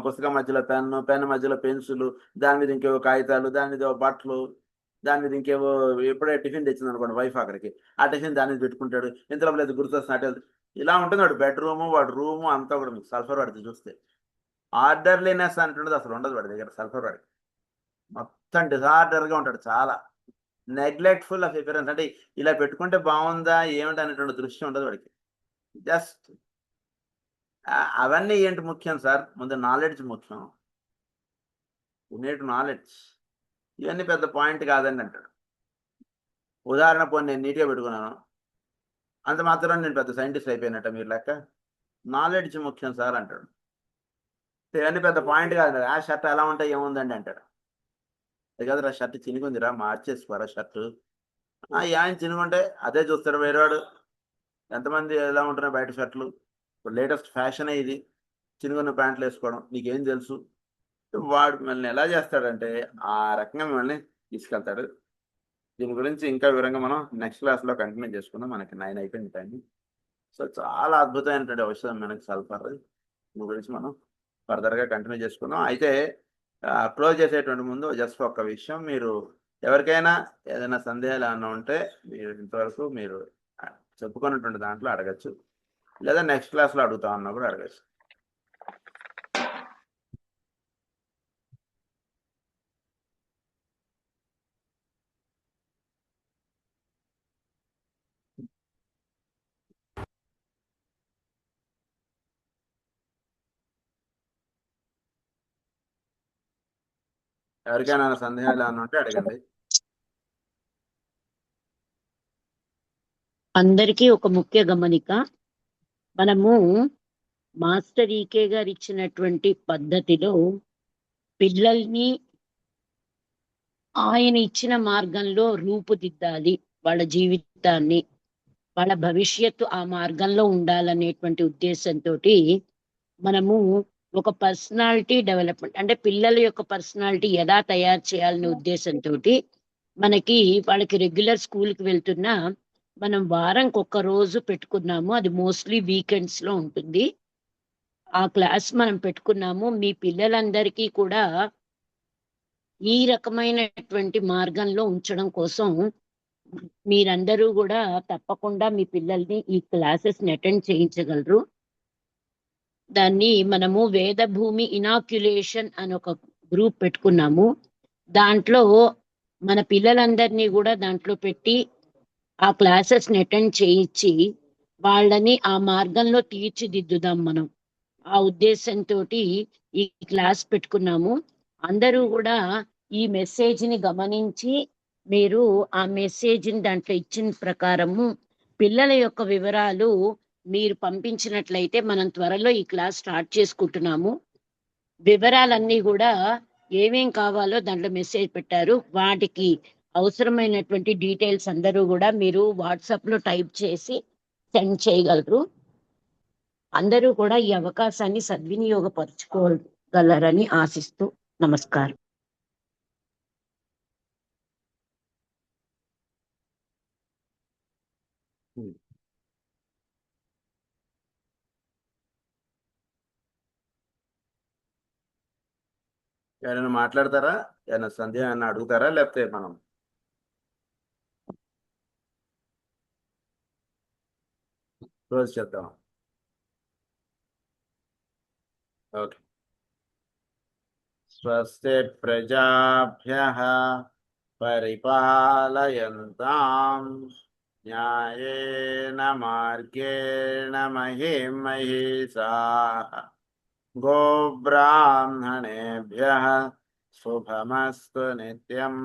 పుస్తకం మధ్యలో పెన్ను మధ్యలో పెన్సిల్ దాని మీద ఇంకేవో కాగితాలు దాని మీద బట్టలు దాని మీద ఇంకేవో ఎప్పుడే టిఫిన్ తెచ్చింది అనుకోండి వైఫ్ అక్కడికి ఆ టిఫిన్ దాని మీద పెట్టుకుంటాడు ఇంతలో లేదు గుర్తొస్తున్నట్టు ఇలా ఉంటుంది వాడు బెడ్రూము వాడు రూము అంతా కూడా మీకు సల్ఫర్ వాడికి చూస్తే ఆర్డర్లీనెస్ అంటున్నది అసలు ఉండదు వాడి దగ్గర సల్ఫర్ వాడికి మొత్తం డిజార్డర్గా ఉంటాడు చాలా నెగ్లెక్ట్ఫుల్ ఆఫ్ అపియరెన్స్ అంటే ఇలా పెట్టుకుంటే బాగుందా ఏమిటి అనేటువంటి దృశ్యం ఉండదు వాడికి జస్ట్ అవన్నీ ఏంటి ముఖ్యం సార్ ముందు నాలెడ్జ్ ముఖ్యం నాలెడ్జ్ ఇవన్నీ పెద్ద పాయింట్ కాదండి అంటాడు ఉదాహరణ పోనీ నేను నీట్గా పెట్టుకున్నాను అంత మాత్రం నేను పెద్ద సైంటిస్ట్ అయిపోయినట్ట మీరు లెక్క నాలెడ్జ్ ముఖ్యం సార్ అంటాడు ఇవన్నీ పెద్ద పాయింట్ కాదు. ఆ షర్ట్ ఎలా ఉంటాయి ఏముందండి అంటాడు. అది కదరా షర్ట్ చినిగుందిరా మార్చేసుకోరా షర్టు. ఆయన చినుకుంటే అదే చూస్తాడు వేరేవాడు. ఎంతమంది ఎలా ఉంటున్నాయి బయట షర్ట్లు. ఇప్పుడు లేటెస్ట్ ఫ్యాషనే ఇది, చినుగున్న ప్యాంట్లు వేసుకోవడం. నీకేం తెలుసు? వాడు మిమ్మల్ని ఎలా చేస్తాడంటే ఆ రకంగా మిమ్మల్ని తీసుకెళ్తాడు. దీని గురించి ఇంకా వివరంగా మనం నెక్స్ట్ క్లాస్లో కంటిన్యూ చేసుకుందాం. మనకి 9 అయిపోయింది టైం. సో చాలా అద్భుతమైనటువంటి ఔషధం మనకి సల్ఫర్. దీని గురించి మనం ఫర్దర్గా కంటిన్యూ చేసుకుందాం. అయితే క్లోజ్ చేసేటువంటి ముందు జస్ట్ ఒక్క విషయం, మీరు ఎవరికైనా ఏదైనా సందేహాలు ఏమైనా ఉంటే మీరు ఇంతవరకు మీరు చెప్పుకున్నటువంటి దాంట్లో అడగచ్చు, లేదా నెక్స్ట్ క్లాస్లో అడుగుతా ఉన్నా కూడా అడగచ్చు. ఎవరికైనా సందేహాలు ఏమైనా ఉంటే అడగండి. అందరికీ ఒక ముఖ్య గమనిక, మనము మాస్టర్ ఈకే గారు ఇచ్చినటువంటి పద్ధతిలో పిల్లల్ని ఆయన ఇచ్చిన మార్గంలో రూపుదిద్దాలి. వాళ్ళ జీవితాన్ని, వాళ్ళ భవిష్యత్తు ఆ మార్గంలో ఉండాలనేటువంటి ఉద్దేశంతో మనము ఒక పర్సనాలిటీ డెవలప్మెంట్, అంటే పిల్లల యొక్క పర్సనాలిటీ ఎలా తయారు చేయాలనే ఉద్దేశంతో మనకి వాళ్ళకి రెగ్యులర్ స్కూల్కి వెళ్తున్నా మనం వారంకి ఒక్క రోజు పెట్టుకున్నాము. అది మోస్ట్లీ వీకెండ్స్ లో ఉంటుంది. ఆ క్లాస్ మనం పెట్టుకున్నాము. మీ పిల్లలందరికీ కూడా ఈ రకమైనటువంటి మార్గంలో ఉంచడం కోసం మీరందరూ కూడా తప్పకుండా మీ పిల్లల్ని ఈ క్లాసెస్ అటెండ్ చేయించగలరు. దాన్ని మనము వేదభూమి ఇనాక్యులేషన్ అని ఒక గ్రూప్ పెట్టుకున్నాము. దాంట్లో మన పిల్లలందరినీ కూడా దాంట్లో పెట్టి ఆ క్లాసెస్ అటెండ్ చేయించి వాళ్ళని ఆ మార్గంలో తీర్చిదిద్దుదాం మనం. ఆ ఉద్దేశంతో ఈ క్లాస్ పెట్టుకున్నాము. అందరూ కూడా ఈ మెసేజ్ ని గమనించి మీరు ఆ మెసేజ్ ని దాంట్లో ఇచ్చిన ప్రకారము పిల్లల యొక్క వివరాలు మీరు పంపించినట్లయితే మనం త్వరలో ఈ క్లాస్ స్టార్ట్ చేసుకుంటున్నాము. వివరాలన్నీ కూడా ఏమేం కావాలో దాంట్లో మెసేజ్ పెట్టారు. వాటికి అవసరమైనటువంటి డీటెయిల్స్ అందరూ కూడా మీరు వాట్సాప్ లో టైప్ చేసి సెండ్ చేయగలరు. అందరూ కూడా ఈ అవకాశాన్ని సద్వినియోగపరచుకోగలరని ఆశిస్తూ నమస్కారం. ఎవరైనా మాట్లాడతారా? ఏమైనా సందేహం ఏమైనా అడుగుతారా? లేకపోతే మనం క్లోజ్ చేద్దాం? ఓకే. స్వస్తి ప్రజాభ్యః పరిపాలయంతాం న్యాయేన మార్గేణ మహిం మహిషాః గోబ్రాహ్మణేభ్యः శుభమస్తు నిత్యం.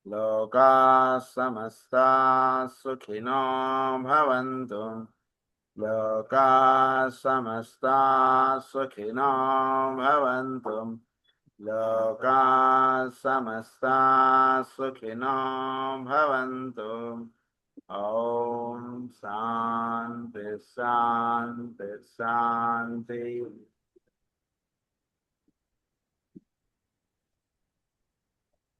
లోకాः సమస్తాः సుఖినో భవంతు. లోకాः సమస్తాः సుఖినో భవంతు. లోకాः సమస్తాः సుఖినో భవంతు. ఓం శాంతి శాంతి శాంతి.